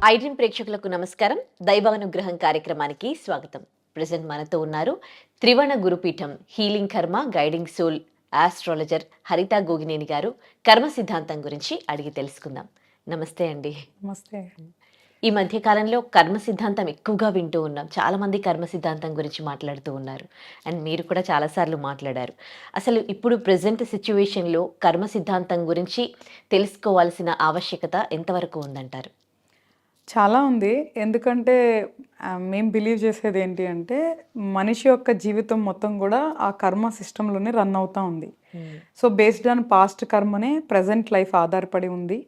ఐడ్రీమ్ ప్రేక్షకులకు నమస్కారం. దైవానుగ్రహం కార్యక్రమానికి స్వాగతం. ప్రెజెంట్ మనతో ఉన్నారు త్రివర్ణ గురుపీఠం హీలింగ్ కర్మ గైడింగ్ సోల్ ఆస్ట్రాలజర్ హరిత గోగినేని గారు. కర్మ సిద్ధాంతం గురించి అడిగి తెలుసుకుందాం. నమస్తే అండి. నమస్తే. ఈ మధ్య కాలంలో కర్మ సిద్ధాంతం ఎక్కువగా వింటూ ఉన్నాం. చాలా మంది కర్మ సిద్ధాంతం గురించి మాట్లాడుతూ ఉన్నారు. అండ్ మీరు కూడా చాలాసార్లు మాట్లాడారు. అసలు ఇప్పుడు ప్రెజెంట్ సిచ్యువేషన్లో కర్మ సిద్ధాంతం గురించి తెలుసుకోవాల్సిన ఆవశ్యకత ఎంతవరకు ఉందంటారు? చాలా ఉంది. ఎందుకంటే మేము బిలీవ్ చేసేది ఏంటి అంటే, మనిషి యొక్క జీవితం మొత్తం గూడా ఆ కర్మ సిస్టమ్‌లోనే రన్ అవుతా ఉంది. సో, బేస్డ్ ఆన్ పాస్ట్ కర్మనే ప్రెజెంట్ లైఫ్ ఆధారపడి ఉంది.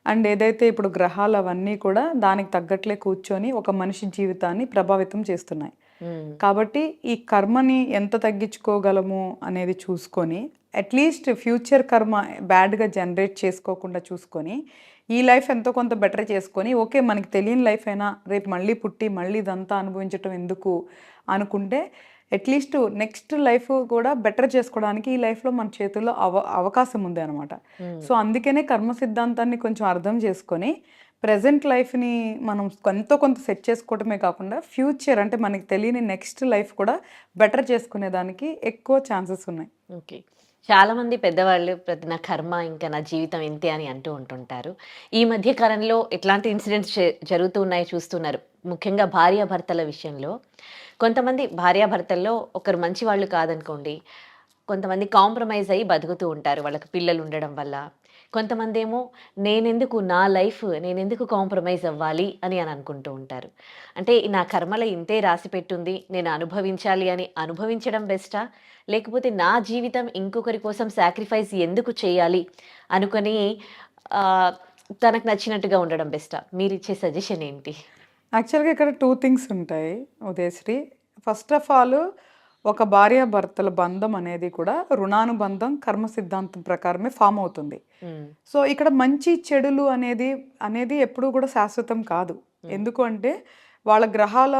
అండ్ ఏదైతే ఇప్పుడు గ్రహాలు అవన్నీ కూడా దానికి తగ్గట్లే కూర్చొని ఒక మనిషి జీవితాన్ని ప్రభావితం చేస్తున్నాయి. కాబట్టి ఈ కర్మని ఎంత తగ్గించుకోగలము అనేది చూసుకొని, అట్‌లీస్ట్ ఫ్యూచర్ కర్మ బ్యాడ్‌గా జనరేట్ చేసుకోకుండా చూసుకొని, ఈ లైఫ్ ఎంతో కొంత బెటర్ చేసుకొని, ఓకే మనకి తెలియని లైఫ్ అయినా రేపు మళ్ళీ పుట్టి మళ్ళీ ఇదంతా అనుభవించటం ఎందుకు అనుకుంటే, అట్‌లీస్ట్ నెక్స్ట్ లైఫ్ కూడా బెటర్ చేసుకోవడానికి ఈ లైఫ్‌లో మన చేతుల్లో అవకాశం ఉంది అనమాట. సో, అందుకనే కర్మ సిద్ధాంతాన్ని కొంచెం అర్థం చేసుకొని, ప్రెజెంట్ లైఫ్‌ని మనం ఎంతో కొంత సెట్ చేసుకోవడమే కాకుండా, ఫ్యూచర్ అంటే మనకి తెలియని నెక్స్ట్ లైఫ్ కూడా బెటర్ చేసుకునేదానికి ఎక్కువ ఛాన్సెస్ ఉన్నాయి. ఓకే. చాలామంది పెద్దవాళ్ళు నా కర్మ ఇంకా నా జీవితం ఇంతే అని అంటూ ఉంటుంటారు. ఈ మధ్య కాలంలో ఎట్లాంటి ఇన్సిడెంట్స్ జరుగుతూ ఉన్నాయో చూస్తున్నారు. ముఖ్యంగా భార్యాభర్తల విషయంలో. కొంతమంది భార్యాభర్తల్లో ఒకరు మంచి వాళ్ళు కాదనుకోండి. కొంతమంది కాంప్రమైజ్ అయ్యి బతుకుతూ ఉంటారు వాళ్ళకి పిల్లలు ఉండడం వల్ల. కొంతమందేమో నా లైఫ్ నేనెందుకు కాంప్రమైజ్ అవ్వాలి అని అనుకుంటూ ఉంటారు. అంటే నా కర్మలో ఇంతే రాసిపెట్టుంది. నేను అనుభవించాలి అని అనుభవించడం బెస్టా? లేకపోతే నా జీవితం ఇంకొకరి కోసం సాక్రిఫైస్ ఎందుకు చేయాలి అనుకుని తనకు నచ్చినట్టుగా ఉండడం బెస్టా? మీరిచ్చే సజెషన్ ఏంటి? యాక్చువల్‌గా ఇక్కడ 2 థింగ్స్ ఉంటాయి ఉదయశ్రీ. ఫస్ట్ ఆఫ్ ఆల్ ఒక భార్యాభర్తల బంధం అనేది కూడా రుణానుబంధం కర్మ సిద్ధాంతం ప్రకారమే ఫామ్ అవుతుంది. సో, ఇక్కడ మంచి చెడులు అనేది ఎప్పుడూ కూడా శాశ్వతం కాదు. ఎందుకు అంటే వాళ్ళ గ్రహాల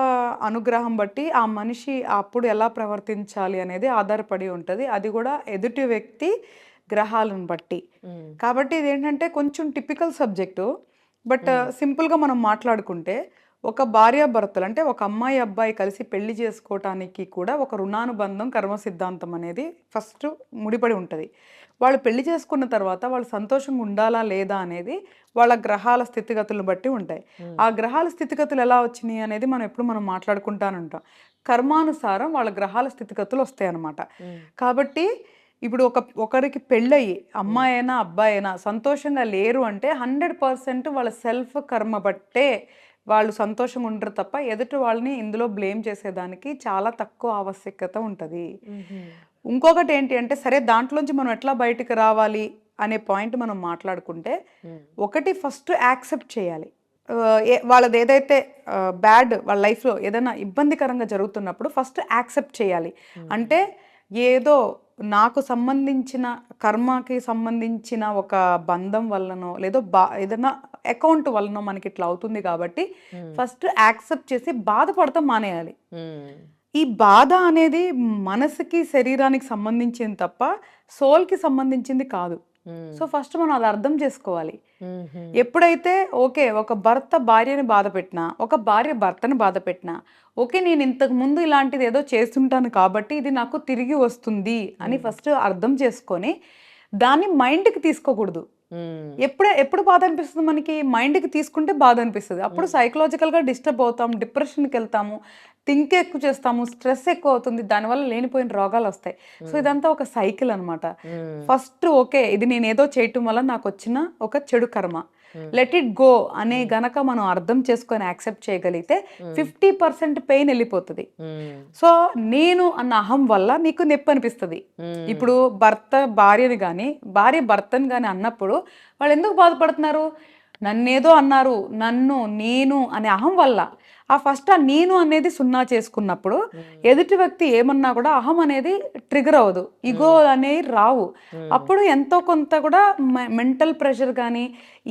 అనుగ్రహం బట్టి ఆ మనిషి అప్పుడు ఎలా ప్రవర్తించాలి అనేది ఆధారపడి ఉంటది. అది కూడా ఎదుటి వ్యక్తి గ్రహాలను బట్టి. కాబట్టి ఇదేంటంటే కొంచెం టిపికల్ సబ్జెక్టు. బట్ సింపుల్‌గా మనం మాట్లాడుకుంటే ఒక భార్యాభర్తలు అంటే ఒక అమ్మాయి, అబ్బాయి కలిసి పెళ్లి చేసుకోవటానికి కూడా ఒక రుణానుబంధం కర్మ సిద్ధాంతం అనేది ఫస్ట్ ముడిపడి ఉంటది. వాళ్ళు పెళ్లి చేసుకున్న తర్వాత వాళ్ళు సంతోషంగా ఉండాలా? లేదా? అనేది వాళ్ళ గ్రహాల స్థితిగతులను బట్టి ఉంటాయి. ఆ గ్రహాల స్థితిగతులు ఎలా వచ్చినాయి అనేది మనం మాట్లాడుకుంటానే ఉంటాం. కర్మానుసారం వాళ్ళ గ్రహాల స్థితిగతులు వస్తాయన్నమాట. కాబట్టి ఇప్పుడు ఒకరికి పెళ్ళయ్యి అమ్మాయైనా, అబ్బాయైనా సంతోషంగా లేరు అంటే 100% వాళ్ళ సెల్ఫ్ కర్మ బట్టే వాళ్ళు సంతోషంగా ఉండరు తప్ప ఎదుటి వాళ్ళని ఇందులో బ్లేమ్ చేసేదానికి చాలా తక్కువ ఆవశ్యకత ఉంటది. ఇంకొకటి ఏంటి అంటే సరే దాంట్లోంచి మనం ఎట్లా బయటికి రావాలి అనే పాయింట్ మనం మాట్లాడుకుంటే, ఒకటి ఫస్ట్ యాక్సెప్ట్ చేయాలి. వాళ్ళది ఏదైతే బ్యాడ్ వాళ్ళ లైఫ్‌లో ఏదైనా ఇబ్బందికరంగా జరుగుతున్నప్పుడు ఫస్ట్ యాక్సెప్ట్ చేయాలి. అంటే ఏదో నాకు సంబంధించిన కర్మకి సంబంధించిన ఒక బంధం వల్లనో లేదో ఏదైనా అకౌంట్ వల్లనో మనకి ఇట్లా అవుతుంది కాబట్టి ఫస్ట్ యాక్సెప్ట్ చేసి బాధపడతాం మానేయాలి. ఈ బాధ అనేది మనసుకి శరీరానికి సంబంధించింది తప్ప సోల్కి సంబంధించింది కాదు. సో ఫస్ట్ మనం అది అర్థం చేసుకోవాలి. ఎప్పుడైతే ఓకే ఒక భర్త భార్యని బాధ పెట్టినా, ఒక భార్య భర్తని బాధ పెట్టినా, ఓకే నేను ఇంతకు ముందు ఇలాంటిది ఏదో చేస్తుంటాను కాబట్టి ఇది నాకు తిరిగి వస్తుంది అని ఫస్ట్ అర్థం చేసుకొని దాన్ని మైండ్కి తీసుకోకూడదు. ఎప్పుడు బాధ అనిపిస్తుంది మనకి? మైండ్కి తీసుకుంటే బాధ అనిపిస్తుంది. అప్పుడు సైకలాజికల్గా డిస్టర్బ్ అవుతాం, డిప్రెషన్కి వెళ్తాము, థింక్ ఎక్కువ చేస్తాము, స్ట్రెస్ ఎక్కువ అవుతుంది, దానివల్ల లేనిపోయిన రోగాలు వస్తాయి. సో ఇదంతా ఒక సైకిల్ అనమాట. ఫస్ట్ ఓకే ఇది నేను ఏదో చేయటం వల్ల నాకు వచ్చిన ఒక చెడు కర్మ, లెట్ ఇట్ గో అనే గనక మనం అర్థం చేసుకొని యాక్సెప్ట్ చేయగలిగితే 50% పెయిన్ వెళ్ళిపోతుంది. సో నేను అన్న అహం వల్ల నీకు నొప్పి అనిపిస్తుంది. ఇప్పుడు భర్త భార్యని కానీ భార్య భర్తని కానీ అన్నప్పుడు వాళ్ళు ఎందుకు బాధపడుతున్నారు? నన్నేదో అన్నారు, నేను అనే అహం వల్ల. ఫస్ట్ ఆ నేను అనేది సున్నా చేసుకున్నప్పుడు ఎదుటి వ్యక్తి ఏమన్నా కూడా అహం అనేది ట్రిగర్ అవ్వదు, ఇగో అనేవి రావు. అప్పుడు ఎంతో కొంత కూడా మెంటల్ ప్రెషర్ కానీ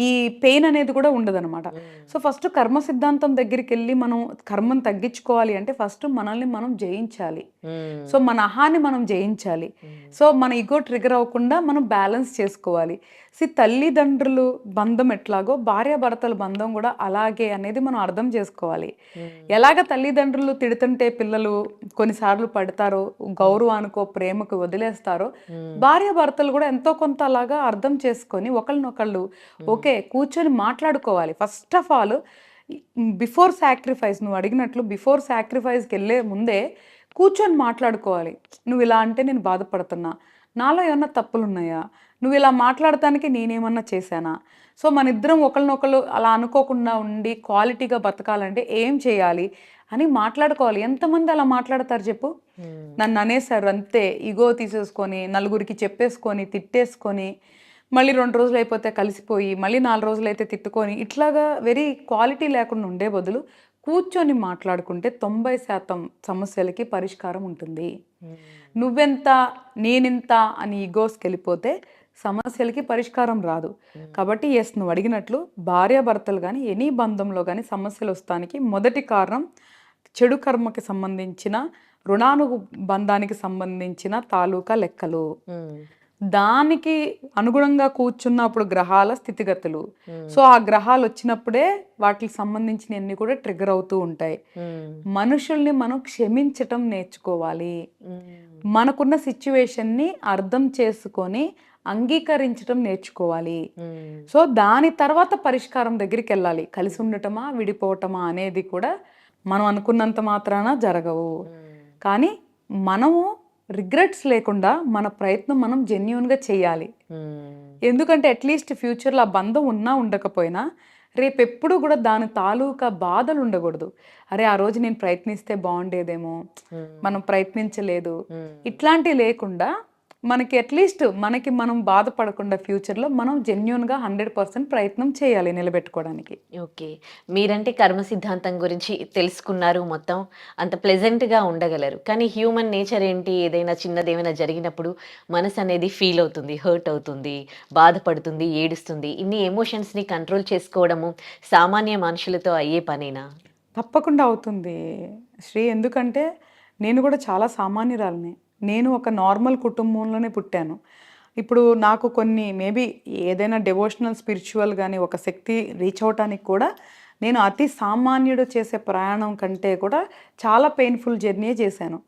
ఈ పెయిన్ అనేది కూడా ఉండదన్నమాట. సో ఫస్ట్ కర్మ సిద్ధాంతం దగ్గరికి వెళ్ళి మనం కర్మను తగ్గించుకోవాలి అంటే ఫస్ట్ మనల్ని మనం జయించాలి. సో మన అహాన్ని మనం జయించాలి. సో మన ఇగో ట్రిగర్ అవ్వకుండా మనం బ్యాలెన్స్ చేసుకోవాలి. తల్లిదండ్రులు బంధం ఎట్లాగో భార్యాభర్తల బంధం కూడా అలాగే అనేది మనం అర్థం చేసుకోవాలి. ఎలాగ తల్లిదండ్రులు తిడుతుంటే పిల్లలు కొన్నిసార్లు పడతారో, గౌరవానికో ప్రేమకు వదిలేస్తారో, భార్యాభర్తలు కూడా ఎంతో కొంత అలాగా అర్థం చేసుకొని ఒకళ్ళనొకళ్ళు ఓకే కూర్చొని మాట్లాడుకోవాలి. First of all before sacrifice, నువ్వు అడిగినట్లు బిఫోర్ సాక్రిఫైస్కి వెళ్ళే ముందే కూర్చొని మాట్లాడుకోవాలి. నువ్వు ఇలా అంటే నేను బాధపడుతున్నా, నాలో ఏమన్నా తప్పులు ఉన్నాయా, నువ్వు ఇలా మాట్లాడటానికి నేనేమన్నా చేశానా? సో మన ఇద్దరం ఒకళ్ళనొకళ్ళు అలా అనుకోకుండా ఉండి క్వాలిటీగా బతకాలంటే ఏం చేయాలి అని మాట్లాడుకోవాలి. ఎంతమంది అలా మాట్లాడతారు చెప్పు? నన్ను అనేసారు అంతే, ఇగో తీసేసుకొని నలుగురికి చెప్పేసుకొని తిట్టేసుకొని మళ్ళీ 2 రోజులు అయిపోతే కలిసిపోయి మళ్ళీ 4 రోజులు అయితే తిట్టుకొని ఇట్లాగా వెరీ క్వాలిటీ లేకుండా ఉండే బదులు కూర్చొని మాట్లాడుకుంటే 90% సమస్యలకి పరిష్కారం ఉంటుంది. నువ్వెంత నేనింత అని ఈగోస్కి వెళ్ళిపోతే సమస్యలకి పరిష్కారం రాదు. కాబట్టి ఎస్, నువ్వు అడిగినట్లు భార్యాభర్తలు కానీ ఎనీ బంధంలో కానీ సమస్యలు వస్తానికి మొదటి కారణం చెడు కర్మకి సంబంధించిన రుణానుబంధానికి సంబంధించిన తాలూకా లెక్కలు. దానికి అనుగుణంగా కూర్చున్నప్పుడు గ్రహాల స్థితిగతులు. సో ఆ గ్రహాలు వచ్చినప్పుడే వాటికి సంబంధించినవన్నీ కూడా ట్రిగర్ అవుతూ ఉంటాయి. మనుషుల్ని మనం క్షమించటం నేర్చుకోవాలి. మనకున్న సిచ్యువేషన్ని అర్థం చేసుకొని అంగీకరించడం నేర్చుకోవాలి. సో దాని తర్వాత పరిష్కారం దగ్గరికి వెళ్ళాలి. కలిసి ఉండటమా విడిపోవటమా అనేది కూడా మనం అనుకున్నంత మాత్రాన జరగవు. కానీ మనము రిగ్రెట్స్ లేకుండా మన ప్రయత్నం మనం జెన్యూన్గా చేయాలి. ఎందుకంటే అట్లీస్ట్ ఫ్యూచర్లో ఆ బంధం ఉన్నా ఉండకపోయినా రేపెప్పుడు కూడా దాని తాలూకా బాధలు ఉండకూడదు. అరే ఆ రోజు నేను ప్రయత్నిస్తే బాగుండేదేమో, మనం ప్రయత్నించలేదు, ఇట్లాంటివి లేకుండా మనకి అట్లీస్ట్ మనకి మనం బాధపడకుండా ఫ్యూచర్లో మనం జెన్యూన్గా 100% ప్రయత్నం చేయాలి నిలబెట్టుకోవడానికి. ఓకే, మీరంటే కర్మ సిద్ధాంతం గురించి తెలుసుకున్నారు, మొత్తం అంత ప్లెజెంట్గా ఉండగలరు. కానీ హ్యూమన్ నేచర్ ఏంటి, ఏదైనా చిన్నది ఏమైనా జరిగినప్పుడు మనసు అనేది ఫీల్ అవుతుంది, హర్ట్ అవుతుంది, బాధపడుతుంది, ఏడుస్తుంది. ఇన్ని ఎమోషన్స్ని కంట్రోల్ చేసుకోవడము సామాన్య మనుషులతో అయ్యే పనేనా? తప్పకుండా అవుతుంది శ్రీ. ఎందుకంటే నేను కూడా చాలా సామాన్యురాలిని. నేను ఒక నార్మల్ కుటుంబంలోనే పుట్టాను. ఇప్పుడు నాకు కొన్ని మేబీ ఏదైనా డెవోషనల్ స్పిరిచువల్ కానీ ఒక శక్తి రీచ్ అవటానికి కూడా నేను అతి సామాన్యుడు చేసే ప్రయాణం కంటే కూడా చాలా పెయిన్ఫుల్ జర్నీ చేశాను.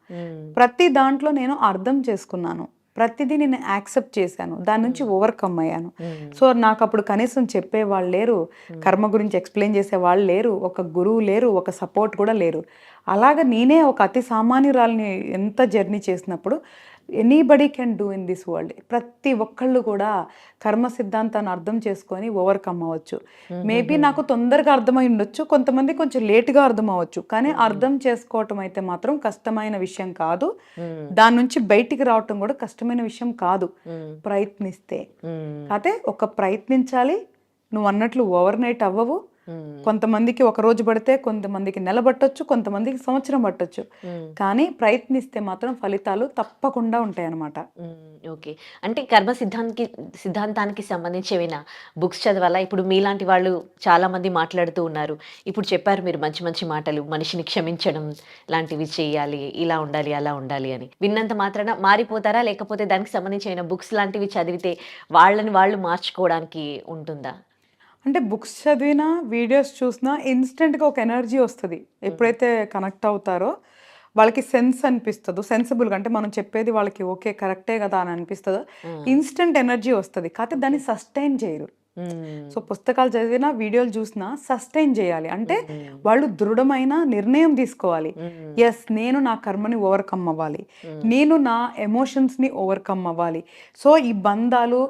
ప్రతి దాంట్లో నేను అర్థం చేసుకున్నాను, ప్రతిదీ నేను యాక్సెప్ట్ చేశాను, దాని నుంచి ఓవర్కమ్ అయ్యాను. సో నాకు అప్పుడు కనీసం చెప్పేవాళ్ళు లేరు, కర్మ గురించి ఎక్స్ప్లెయిన్ చేసే వాళ్ళు లేరు, ఒక గురువు లేరు, ఒక సపోర్ట్ కూడా లేరు. అలాగ నేనే ఒక అతి సామాన్యురాలని ఎంత జర్నీ చేసినప్పుడు anybody can do in this world. ప్రతి ఒక్కళ్ళు కూడా కర్మ సిద్ధాంతాన్ని అర్థం చేసుకొని ఓవర్కమ్ అవ్వచ్చు. మేబీ నాకు తొందరగా అర్థమై ఉండొచ్చు, కొంతమంది కొంచెం లేట్గా అర్థం అవ్వచ్చు. కానీ అర్థం చేసుకోవటం అయితే మాత్రం కష్టమైన విషయం కాదు. దాని నుంచి బయటికి రావటం కూడా కష్టమైన విషయం కాదు, ప్రయత్నిస్తే. అయితే ఒక ప్రయత్నించాలి. నువ్వు అన్నట్లు ఓవర్ నైట్ అవ్వవు. కొంతమందికి ఒక రోజు పడితే, కొంతమందికి నెల పట్టొచ్చు, కొంతమందికి సంవత్సరం పట్టొచ్చు. కానీ ప్రయత్నిస్తే మాత్రం ఫలితాలు తప్పకుండా ఉంటాయి అన్నమాట. ఓకే, అంటే కర్మ సిద్ధాంతానికి సంబంధించి ఏమైనా బుక్స్ చదవాలా? ఇప్పుడు మీలాంటి వాళ్ళు చాలా మంది మాట్లాడుతూ ఉన్నారు. ఇప్పుడు చెప్పారు మీరు మంచి మంచి మాటలు, మనిషిని క్షమించడం లాంటివి చేయాలి, ఇలా ఉండాలి, అలా ఉండాలి అని. విన్నంత మాత్రాన మారిపోతారా? లేకపోతే దానికి సంబంధించి ఏమైనా బుక్స్ లాంటివి చదివితే వాళ్ళని వాళ్ళు మార్చుకోవడానికి ఉంటుందా? అంటే బుక్స్ చదివినా వీడియోస్ చూసినా ఇన్స్టెంట్గా ఒక ఎనర్జీ వస్తుంది. ఎప్పుడైతే కనెక్ట్ అవుతారో వాళ్ళకి సెన్స్ అనిపిస్తుందో, సెన్సిబుల్గా అంటే మనం చెప్పేది వాళ్ళకి ఓకే కరెక్టే కదా అని అనిపిస్తుందో ఇన్స్టెంట్ ఎనర్జీ వస్తుంది. కాకపోతే దాన్ని సస్టైన్ చేయరు. సో పుస్తకాలు చదివినా వీడియోలు చూసినా సస్టైన్ చేయాలి. అంటే వాళ్ళు దృఢమైన నిర్ణయం తీసుకోవాలి. ఎస్, నేను నా కర్మని ఓవర్కమ్ అవ్వాలి, నేను నా ఎమోషన్స్ని ఓవర్కమ్ అవ్వాలి. సో ఈ బంధాలు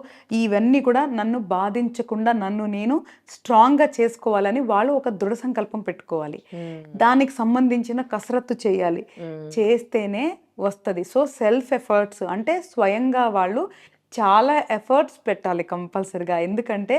ఇవన్నీ కూడా నన్ను బాధించకుండా నన్ను నేను స్ట్రాంగ్గా చేసుకోవాలని వాళ్ళు ఒక దృఢ సంకల్పం పెట్టుకోవాలి. దానికి సంబంధించిన కసరత్తు చేయాలి, చేస్తేనే వస్తుంది. సో సెల్ఫ్ ఎఫర్ట్స్ అంటే స్వయంగా వాళ్ళు చాలా ఎఫర్ట్స్ పెట్టాలి కంపల్సరిగా. ఎందుకంటే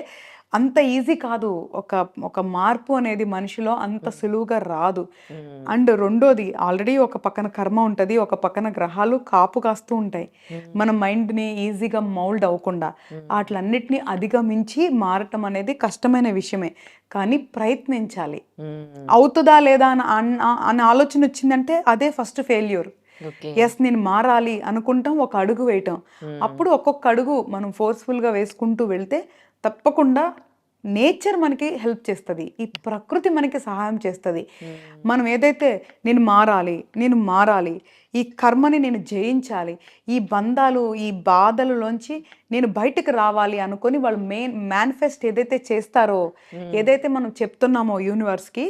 అంత ఈజీ కాదు. ఒక ఒక మార్పు అనేది మనిషిలో అంత సులువుగా రాదు. హ్మ్. అండ్ రెండోది ఆల్రెడీ ఒక పక్కన కర్మ ఉంటది. ఒక పక్కన గ్రహాలు కాపు కాస్తూ ఉంటాయి. మన మైండ్‌ని ఈజీగా మౌల్డ్ అవ్వకుండా. ఆటిలన్నిటిని అధిగమించి మారటం అనేది కష్టమైన విషయమే. కానీ ప్రయత్నించాలి. హ్మ్. అవుతదా లేదా అన్న ఆలోచన వచ్చిందంటే అదే ఫస్ట్ ఫెయిల్యూర్. ఓకే. యెస్, నేను మారాలి అనుకుంటాం, ఒక అడుగు వేయటం. హ్మ్. అప్పుడు ఒక్కొక్క అడుగు మనం ఫోర్స్‌ఫుల్‌గా వేసుకుంటూ వెళ్తే తప్పకుండా నేచర్ మనకి హెల్ప్ చేస్తది. ఈ ప్రకృతి మనకి సహాయం చేస్తది. హ్మ్. మనం ఏదైతే నేను మారాలి, నేను మారాలి, ఈ కర్మని నేను జయించాలి, ఈ బంధాలు, ఈ బాధలలోంచి నేను బయటకు రావాలి అనుకొని వాళ్ళు మేనిఫెస్ట్ ఏదైతే చేస్తారో, ఏదైతే మనం చెప్తున్నామో యూనివర్స్‌కి,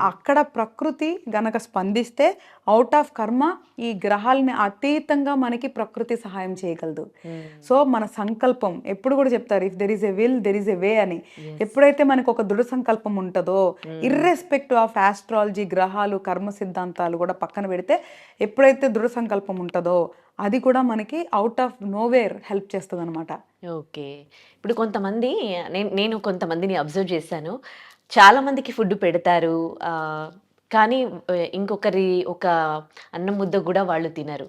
అక్కడ ప్రకృతి గనక స్పందిస్తే ఔట్ ఆఫ్ కర్మ ఈ గ్రహాలని అతీతంగా మనకి ప్రకృతి సహాయం చేయగలదు. సో మన సంకల్పం ఎప్పుడు కూడా చెప్తారు, if there is a will there is a way అని. ఎప్పుడైతే మనకు ఒక దృఢ సంకల్పం ఉంటుందో, ఇర్రెస్పెక్టివ్ ఆఫ్ ఆస్ట్రాలజీ, గ్రహాలు, కర్మ సిద్ధాంతాలు కూడా పక్కన పెడితే, ఎప్పుడైతే దృఢ సంకల్పం ఉంటుందో అది కూడా మనకి అవుట్ ఆఫ్ నోవేర్ హెల్ప్ చేస్తుంది అనమాట. ఓకే. ఇప్పుడు కొంతమంది నేను కొంతమందిని అబ్జర్వ్ చేశాను. చాలా మందికి ఫుడ్ పెడతారు. కానీ ఇంకొకరి ఒక అన్నం ముద్ద గూడా వాళ్ళు తినరు.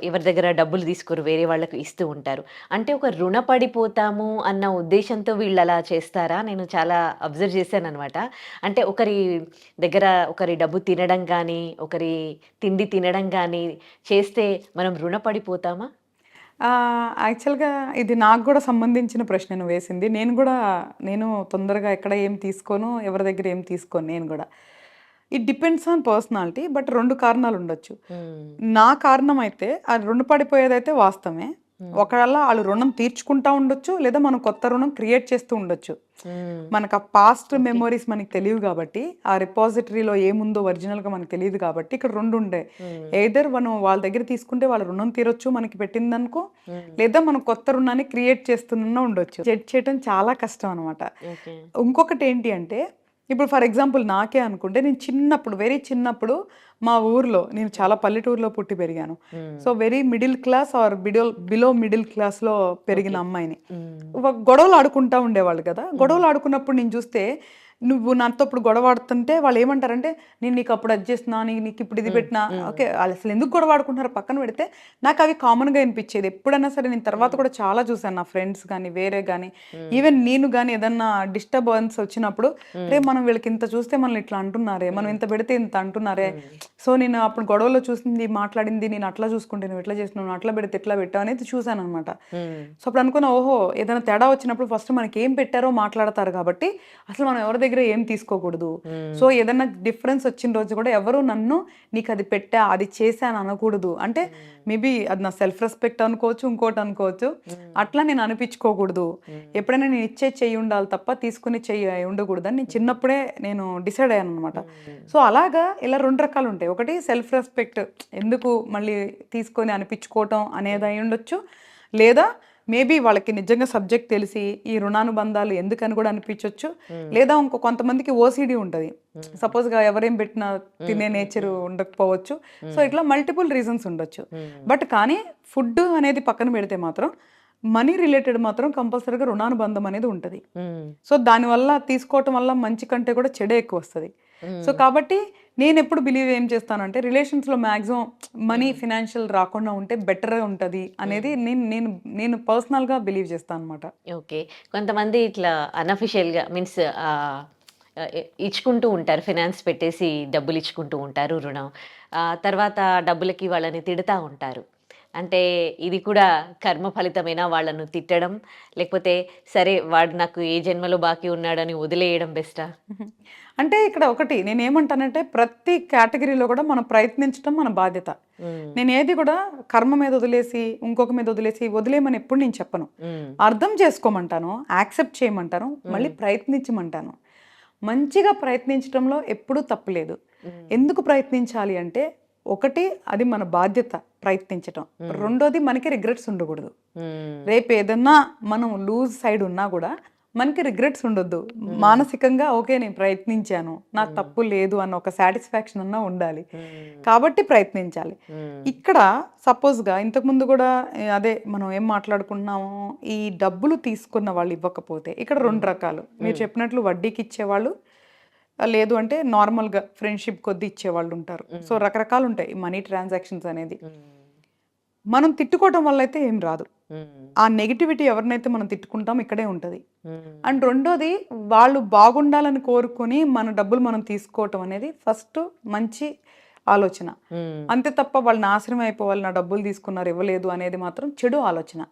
ఎవరి దగ్గర డబ్బులు తీసుకోరు. వేరే వాళ్ళకి ఇస్తూ ఉంటారు. అంటే ఒక రుణపడిపోతాము అన్న ఉద్దేశ్యంతో వీళ్ళలా చేస్తారా? నేను చాలా అబ్జర్వ్ చేశాననమాట. అంటే ఒకరి డబ్బు తినడం గానీ, ఒకరి తిండి తినడం గానీ చేస్తే మనం రుణపడిపోతామా? యాక్చువల్‌గా ఇది నాకు గూడా సంబంధించిన ప్రశ్న నువ్వేసింది. నేను తొందరగా ఎక్కడ ఏం తీసుకోను, ఎవరి దగ్గర ఏం తీసుకోను నేను గూడా. It depends on personality. But 2 కారణాలుండొచ్చు. హ్మ్. నా కారణమైతే అది రుణపడిపోయేదైతే వాస్తవమే. హ్మ్. ఒకవేళ ఆళ్ళు రుణం తీర్చుకుంటా ఉండొచ్చు, లేదా మనం కొత్త రుణం క్రియేట్ చేస్తూ ఉండొచ్చు. హ్మ్. మనకు ఆ పాస్ట్ ఓకే. మెమోరీస్ మనకు తెలియవు గాబట్టి, ఆ రిపాజిటరీలో ఏముందో ఒరిజినల్‌గా మనకు తెలీదు కాబట్టి, ఇక్కడ 2 ఉండే. హ్మ్. ఎయిదర్ మనం వాళ్ళ దగ్గర తీసుకుంటే వాళ్ళ రుణం తీరొచ్చు మనకి పెట్టిందనుకో, హ్మ్. లేదా మనం కొత్త రుణాన్ని క్రియేట్ చేస్తున్నా ఉండొచ్చు. జడ్జ్ చేయటం చాలా కష్టం అనమాట. ఓకే. ఇంకొకటేంటి అంటే, ఇప్పుడు ఫర్ ఎగ్జాంపుల్ నాకే అనుకుంటే, నేను చిన్నప్పుడు, వెరీ చిన్నప్పుడు మా ఊర్లో, నేను చాలా పల్లెటూరులో పుట్టి పెరిగాను. Hmm. So, very middle class or below middle క్లాస్‌లో పెరిగిన ఓకే. అమ్మాయిని. హ్మ్. గొడవలు ఆడుకుంటా ఉండేవాళ్ళు కదా! హ్మ్. గొడవలు ఆడుకున్నప్పుడు నేను చూస్తే, నువ్వు నాతో ఇప్పుడు గొడవ ఆడుతుంటే వాళ్ళేమంటారంటే, నేను నీకప్పుడు అది చేసినా, నీకిప్పుడు ఇది హ్మ్. పెట్టినా. హ్మ్. ఓకే. ఆళ్ళసలు ఎందుకు గొడవ ఆడుకుంటున్నారో పక్కన పెడితే, నాకవి కామన్‌గా అనిపిచ్చేది. ఎప్పుడైనా సరే నేను తర్వాత కూడా చాలా చూసాను. నా ఫ్రెండ్స్ గానీ, వేరే గానీ, ఈవెన్ నేను గానీ ఏదన్నా డిస్టర్బెన్స్ వచ్చినప్పుడు, "అరే! మనం వీళ్ళకి ఇంత చూస్తే మనల్ని ఇట్లా అంటున్నారే, మనం ఇంత పెడితే ఇంత అంటున్నారే." సో, నేను అప్పుడు గొడవలో చూసింది, మాట్లాడింది, నేను అట్లా చూసుకుంటే నువ్వు ఇట్లా చేసినావు, నువ్వు అట్లా పెడితే ఇట్లా పెట్టావు అనేది చూసాననమాట. హ్మ్. సో, అప్పుడు అనుకున్నా, ఓహో! ఏదైనా తేడా వచ్చినప్పుడు ఫస్ట్ మనకేం పెట్టారో మాట్లాడతారు కాబట్టి, అసలు మనం ఎవరి దగ్గర ఏం తీసుకోకూడదు. సో, ఏదన్నా డిఫరెన్స్ వచ్చిన రోజు కూడా ఎవరు నన్ను నీకది పెట్టా, అది చేశా అని అనకూడదు. అంటే మేబీ అది నా సెల్ఫ్ రెస్పెక్ట్ అనుకోవచ్చు, ఇంకోటి అనుకోవచ్చు. అట్లా నేను అనిపించుకోకూడదు. ఎప్పుడైనా నేను ఇచ్చే చెయ్యి ఉండాలి తప్ప తీసుకునే చెయ్యి ఉండకూడదని నేను చిన్నప్పుడే నేను డిసైడ్ అయ్యాననమాట. సో, అలాగా ఇలా 2 రకాలుంటాయి. ఒకటి సెల్ఫ్ రెస్పెక్ట్, ఎందుకు మళ్ళీ తీసుకొని అనిపించుకోవటం అనేది అయ్యుండొచ్చు. లేదా మేబీ వాళ్ళకి నిజంగా సబ్జెక్ట్ తెలిసి ఈ రుణానుబంధాలు ఎందుకని కూడా అనిపించొచ్చు. లేదా కొంతమందికి ఓసీడీ ఉంటది. సపోజ్‌గా ఎవరేం పెట్టినా తినే నేచర్ ఉండకపోవచ్చు. సో, ఇట్లా మల్టిపుల్ రీజన్స్ ఉండొచ్చు. బట్ కానీ ఫుడ్ అనేది పక్కన పెడితే మాత్రం మనీ రిలేటెడ్ మాత్రం కంపల్సరీగా రుణానుబంధం అనేది ఉంటది. హ్మ్. సో, దానివల్ల తీసుకోవటం వల్ల మంచి కంటే కూడా చెడే ఎక్కువొస్తది. సో, హ్మ్. కాబట్టి నేనెప్పుడు బిలీవ్ ఏం చేస్తానంటే, రిలేషన్స్‌లో మాక్సిమం మనీ, ఫినాన్షియల్ రాకుండా ఉంటే బెటరే ఉంటది అనేది నేను నేను నేను పర్సనల్‌గా బిలీవ్ చేస్తా అనమాట. ఓకే. కొంతమంది ఇట్లా అన్‌అఫిషియల్‌గా మీన్స్ ఆహ్, ఆహ్, ఇచ్చుకుంటూ ఉంటారు. ఫినాన్స్ పెట్టేసి డబ్బులిచ్చుకుంటూ ఉంటారు రుణం. తర్వాత డబ్బులకి వాళ్ళని తిడతా ఉంటారు. అంటే ఇది కూడా కర్మ ఫలితమేనా వాళ్ళను తిట్టడం? లేకపోతే సరే వాడు నాకు ఏ జన్మలో బాకీ ఉన్నాడని వదిలేయడం బెస్టా? హుహు. అంటే ఇక్కడ ఒకటి నేనేమంటానంటే, ప్రతి కేటగరీలో కూడా మనం ప్రయత్నించడం మన బాధ్యత. హ్మ్. నేనేది కూడా కర్మ మీద వదిలేసి, ఇంకొక మీద వదిలేసి, వదిలేయమని ఎప్పుడు నేను చెప్పను. హ్మ్. అర్థం చేసుకోమంటాను, యాక్సెప్ట్ చేయమంటాను, మళ్ళీ ప్రయత్నించమంటాను. మంచిగా ప్రయత్నించడంలో ఎప్పుడూ తప్పు లేదు. హ్మ్. ఎందుకు ప్రయత్నించాలి అంటే, ఒకటి అది మన బాధ్యత ప్రయత్నించటం. రెండోది మనకి రిగ్రెట్స్ ఉండకూడదు. హ్మ్. రేపేదన్నా మనం లూజ్ సైడ్ ఉన్నా గూడా, మనకి రిగ్రెట్స్ ఉండొద్దు. మానసికంగా ఓకే నేను ప్రయత్నించాను, నా తప్పు లేదు అన్న ఒక సాటిస్ఫాక్షన్ అన్నా ఉండాలి. కాబట్టి ప్రయత్నించాలి. ఇక్కడ సపోజ్గా ఇంతకుముందు కూడా అదే మనం ఏం మాట్లాడుకుంటున్నాము, ఈ డబ్బులు తీసుకున్న వాళ్ళు ఇవ్వకపోతే ఇక్కడ 2 రకాలు. మీరు చెప్పినట్లు వడ్డీకి ఇచ్చేవాళ్ళు, లేదు అంటే నార్మల్గా ఫ్రెండ్షిప్ కొద్దీ ఇచ్చేవాళ్ళు ఉంటారు. సో రకరకాలు ఉంటాయి మనీ ట్రాన్సాక్షన్స్ అనేది. మనం తిట్టుకోవటం వల్ల అయితే ఏం రాదు. ఆ నెగిటివిటీ ఎవరినైతే మనం తిట్టుకుంటాం ఇక్కడే ఉంటుంది. అండ్ రెండోది, వాళ్ళు బాగుండాలని కోరుకొని మన డబ్బులు మనం తీసుకోవటం అనేది ఫస్ట్ మంచి ఆలోచన. అంతే తప్ప వాళ్ళు నాశనం అయిపోవాలి, నా డబ్బులు తీసుకున్నారు ఇవ్వలేదు అనేది మాత్రం చెడు ఆలోచన.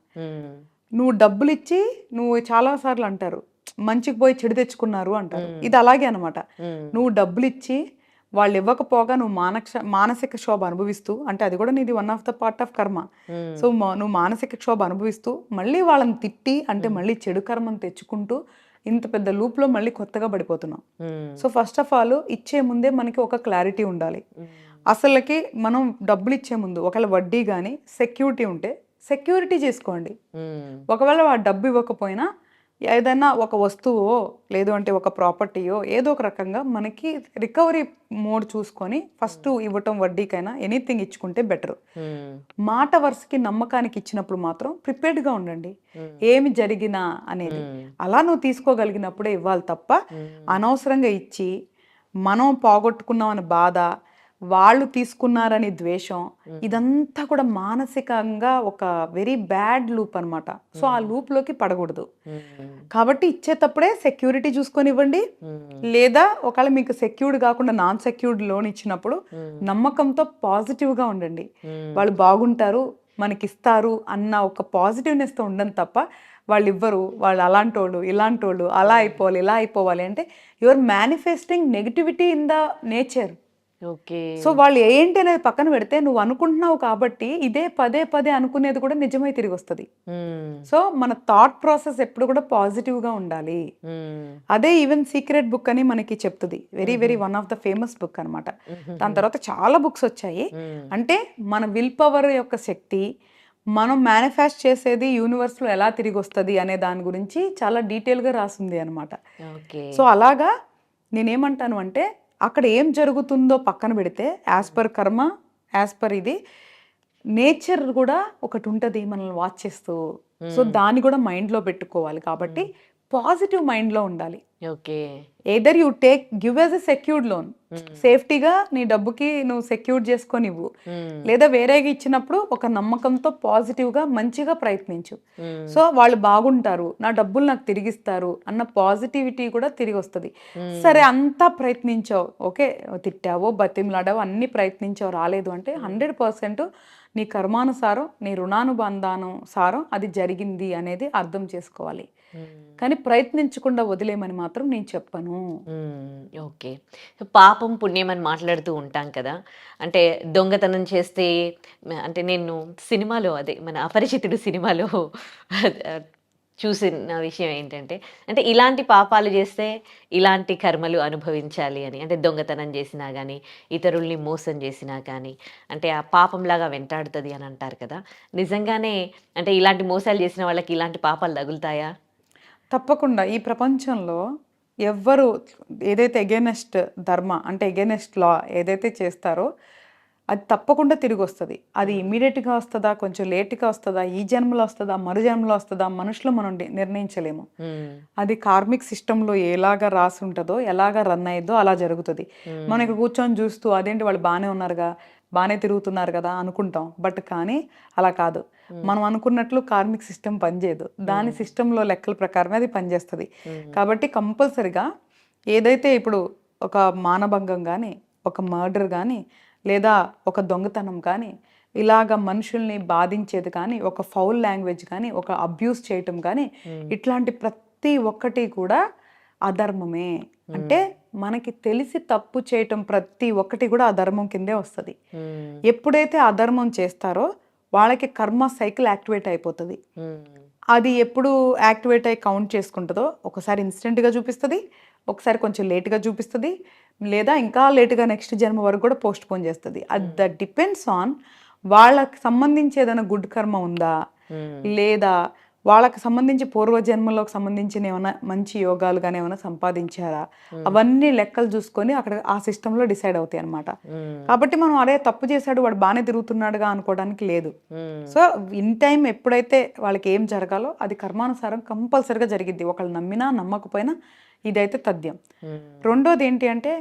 నువ్వు డబ్బులు ఇచ్చి, నువ్వు చాలా సార్లు అంటారు మంచికి పోయి చెడు తెచ్చుకున్నారు అంటారు. ఇది అలాగే అనమాట. నువ్వు డబ్బులు ఇచ్చి వాళ్ళు ఇవ్వకపోగా నువ్వు మానసిక క్షోభ అనుభవిస్తూ, అంటే అది కూడా నీది one of the part of కర్మ. సో నువ్వు మానసిక క్షోభ అనుభవిస్తూ మళ్ళీ వాళ్ళని తిట్టి, అంటే మళ్ళీ చెడు కర్మను తెచ్చుకుంటూ ఇంత పెద్ద లూప్లో మళ్ళీ కొత్తగా పడిపోతున్నాం. సో ఫస్ట్ ఆఫ్ ఆల్ ఇచ్చే ముందే మనకి ఒక క్లారిటీ ఉండాలి. అసలుకి మనం డబ్బులు ఇచ్చే ముందు ఒకవేళ వడ్డీ కానీ సెక్యూరిటీ ఉంటే సెక్యూరిటీ చేసుకోండి. ఒకవేళ వాడు డబ్బు ఇవ్వకపోయినా ఏదైనా ఒక వస్తువో లేదు అంటే ఒక ప్రాపర్టీయో ఏదో ఒక రకంగా మనకి రికవరీ మోడ్ చూసుకొని ఫస్ట్ ఇవ్వటం, వడ్డీకైనా ఎనీథింగ్ ఇచ్చుకుంటే బెటర్. మాట వరుసకి నమ్మకానికి ఇచ్చినప్పుడు మాత్రం ప్రిపేర్డ్గా ఉండండి ఏమి జరిగినా అనేది. అలా నువ్వు తీసుకోగలిగినప్పుడే ఇవ్వాలి తప్ప అనవసరంగా ఇచ్చి మనం పోగొట్టుకున్నామని బాధ, వాళ్ళు తీసుకున్నారని ద్వేషం, ఇదంతా కూడా మానసికంగా ఒక వెరీ బ్యాడ్ లూప్ అనమాట. సో ఆ లూప్లోకి పడకూడదు. కాబట్టి ఇచ్చేటప్పుడే సెక్యూరిటీ చూసుకొని ఇవ్వండి. లేదా ఒకవేళ మీకు సెక్యూర్డ్ కాకుండా నాన్ సెక్యూర్డ్ లోన్ ఇచ్చినప్పుడు నమ్మకంతో పాజిటివ్గా ఉండండి. వాళ్ళు బాగుంటారు, మనకి ఇస్తారు అన్న ఒక పాజిటివ్నెస్తో ఉండండి తప్ప వాళ్ళు ఇవ్వరు, వాళ్ళు అలాంటి వాళ్ళు ఇలాంటి వాళ్ళు, అలా అయిపోవాలి ఇలా అయిపోవాలి అంటే your manifesting negativity in the nature. Okay. So వాళ్ళు ఏంటి అనేది పక్కన పెడితే నువ్వు అనుకుంటున్నావు కాబట్టి ఇదే పదే పదే అనుకునేది కూడా నిజమై తిరిగి వస్తుంది. సో మన థాట్ ప్రాసెస్ ఎప్పుడు కూడా పాజిటివ్గా ఉండాలి. అదే ఈవెన్ సీక్రెట్ బుక్ అని మనకి చెప్తుంది. Very very one of the famous book అనమాట. దాని తర్వాత చాలా బుక్స్ వచ్చాయి. అంటే మన విల్ పవర్ యొక్క శక్తి, మనం మేనిఫెస్ట్ చేసేది యూనివర్స్లో ఎలా తిరిగి వస్తుంది అనే దాని గురించి చాలా డీటెయిల్గా రాసింది అనమాట. సో అలాగా నేనేమంటాను అంటే అక్కడ ఏం జరుగుతుందో పక్కన పెడితే యాజ్ పర్ కర్మ, యాజ్ పర్ ఇది నేచర్ కూడా ఒకటి ఉంటుంది మనల్ని వాచ్ చేస్తూ. సో దాన్ని కూడా మైండ్లో పెట్టుకోవాలి. కాబట్టి పాజిటివ్ మైండ్లో ఉండాలి. Okay. Either you give as a secured loan, సేఫ్టీగా నీ డబ్బుకి నువ్వు సెక్యూర్ చేసుకొని ఇవ్వు. లేదా వేరేగా ఇచ్చినప్పుడు ఒక నమ్మకంతో పాజిటివ్గా మంచిగా ప్రయత్నించు. సో వాళ్ళు బాగుంటారు, నా డబ్బులు నాకు తిరిగిస్తారు అన్న పాజిటివిటీ కూడా తిరిగి వస్తుంది. సరే అంతా ప్రయత్నించావు, ఓకే తిట్టావో బతిమలాడావో అన్ని ప్రయత్నించావు రాలేదు అంటే 100% నీ కర్మానుసారం, నీ రుణానుబంధానుసారం అది జరిగింది అనేది అర్థం చేసుకోవాలి. కానీ ప్రయత్నించకుండా వదిలేమని మాత్రం నేను చెప్పను. ఓకే. పాపం పుణ్యం అని మాట్లాడుతూ ఉంటాం కదా. అంటే దొంగతనం చేస్తే, అంటే నేను సినిమాలో అదే మన అపరిచితుడు సినిమాలో చూసిన విషయం ఏంటంటే, అంటే ఇలాంటి పాపాలు చేస్తే ఇలాంటి కర్మలు అనుభవించాలి అని. అంటే దొంగతనం చేసినా కానీ, ఇతరుల్ని మోసం చేసినా కానీ, అంటే ఆ పాపంలాగా వెంటాడుతుంది అని అంటారు కదా. నిజంగానే అంటే ఇలాంటి మోసాలు చేసిన వాళ్ళకి ఇలాంటి పాపాలు తగులుతాయా? తప్పకుండా. ఈ ప్రపంచంలో ఎవ్వరు ఏదైతే ఎగెనెస్ట్ ధర్మ అంటే ఎగెనెస్ట్ లా ఏదైతే చేస్తారో అది తప్పకుండా తిరిగి వస్తుంది. అది ఇమీడియట్గా వస్తుందా, కొంచెం లేట్గా వస్తుందా, ఈ జన్మలో వస్తుందా, మరు జన్మలో వస్తుందా, మనుషులు మనం నిర్ణయించలేము. అది కార్మిక్ సిస్టంలో ఎలాగా రాసి ఉంటుందో, ఎలాగా రన్ అయ్యేదో అలా జరుగుతుంది. మనం ఇక్కడ కూర్చొని చూస్తూ అదేంటి వాళ్ళు బాగానే ఉన్నారుగా, బాగానే తిరుగుతున్నారు కదా అనుకుంటాం. బట్ కానీ అలా కాదు. మనం అనుకున్నట్లు కార్మిక్ సిస్టమ్ పనిచేయదు. దాని సిస్టంలో లెక్కల ప్రకారమే అది పనిచేస్తుంది. కాబట్టి కంపల్సరిగా ఏదైతే ఇప్పుడు ఒక మానభంగం కానీ, ఒక మర్డర్ కానీ, లేదా ఒక దొంగతనం కానీ, ఇలాగ మనుషుల్ని బాధించేది కానీ, ఒక ఫౌల్ లాంగ్వేజ్ కానీ, ఒక అబ్యూస్ చేయటం కానీ, ఇట్లాంటి ప్రతి ఒక్కటి కూడా అధర్మమే. అంటే మనకి తెలిసి తప్పు చేయటం ప్రతి ఒక్కటి కూడా అధర్మం కిందే వస్తుంది. ఎప్పుడైతే అధర్మం చేస్తారో వాళ్ళకి కర్మ సైకిల్ యాక్టివేట్ అయిపోతుంది. అది ఎప్పుడు యాక్టివేట్ అయ్యి కౌంట్ చేసుకుంటుందో ఒకసారి ఇన్స్టెంట్గా చూపిస్తుంది, ఒకసారి కొంచెం లేట్గా చూపిస్తుంది, లేదా ఇంకా లేటుగా నెక్స్ట్ జన్మ వరకు కూడా పోస్ట్ పోన్ చేస్తుంది. అది దట్ డిపెండ్స్ ఆన్ వాళ్ళకి సంబంధించి ఏదైనా గుడ్ కర్మ ఉందా, లేదా వాళ్ళకి సంబంధించి పూర్వజన్మలోకి సంబంధించిన ఏమైనా మంచి యోగాలు కానీ ఏమైనా సంపాదించారా, అవన్నీ లెక్కలు చూసుకొని అక్కడ ఆ సిస్టంలో డిసైడ్ అవుతాయి అనమాట. కాబట్టి మనం అరే తప్పు చేశాడు వాడు బాగానే తిరుగుతున్నాడుగా అనుకోవడానికి లేదు. సో ఇన్ టైం ఎప్పుడైతే వాళ్ళకి ఏం జరగాలో అది కర్మానుసారం కంపల్సరిగా జరిగిద్ది, ఒకళ్ళు నమ్మినా నమ్మకపోయినా ఇదైతే తథ్యం. రెండోది ఏంటి అంటే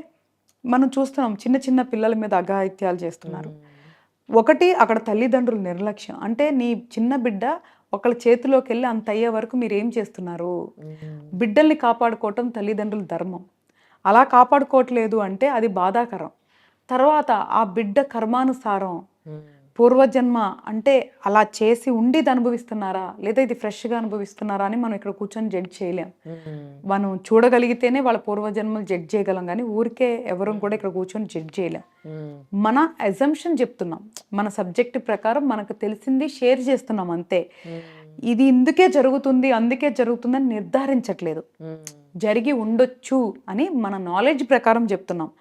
మనం చూస్తున్నాం చిన్న చిన్న పిల్లల మీద అఘాయిత్యాలు చేస్తున్నారు. ఒకటి అక్కడ తల్లిదండ్రుల నిర్లక్ష్యం, అంటే నీ చిన్న బిడ్డ ఒకళ్ళ చేతిలోకి వెళ్ళి అంత అయ్యే వరకు మీరు ఏం చేస్తున్నారు? బిడ్డల్ని కాపాడుకోవటం తల్లిదండ్రుల ధర్మం. అలా కాపాడుకోవట్లేదు అంటే అది బాధాకరం. తర్వాత ఆ బిడ్డ కర్మానుసారం పూర్వజన్మ అంటే అలా చేసి ఉండి ఇది అనుభవిస్తున్నారా లేదా ఇది ఫ్రెష్గా అనుభవిస్తున్నారా అని మనం ఇక్కడ కూర్చొని జడ్జ్ చేయలేం. మనం చూడగలిగితేనే వాళ్ళ పూర్వజన్మలు జడ్జ్ చేయగలం, కానీ ఊరికే ఎవరు కూడా ఇక్కడ కూర్చొని జడ్జ్ చేయలేం. మన అజంప్షన్ చెప్తున్నాం, మన సబ్జెక్ట్ ప్రకారం మనకు తెలిసింది షేర్ చేస్తున్నాం అంతే. ఇది ఇందుకే జరుగుతుంది అందుకే జరుగుతుందని నిర్ధారించట్లేదు, జరిగి ఉండొచ్చు అని మన నాలెడ్జ్ ప్రకారం చెప్తున్నాం.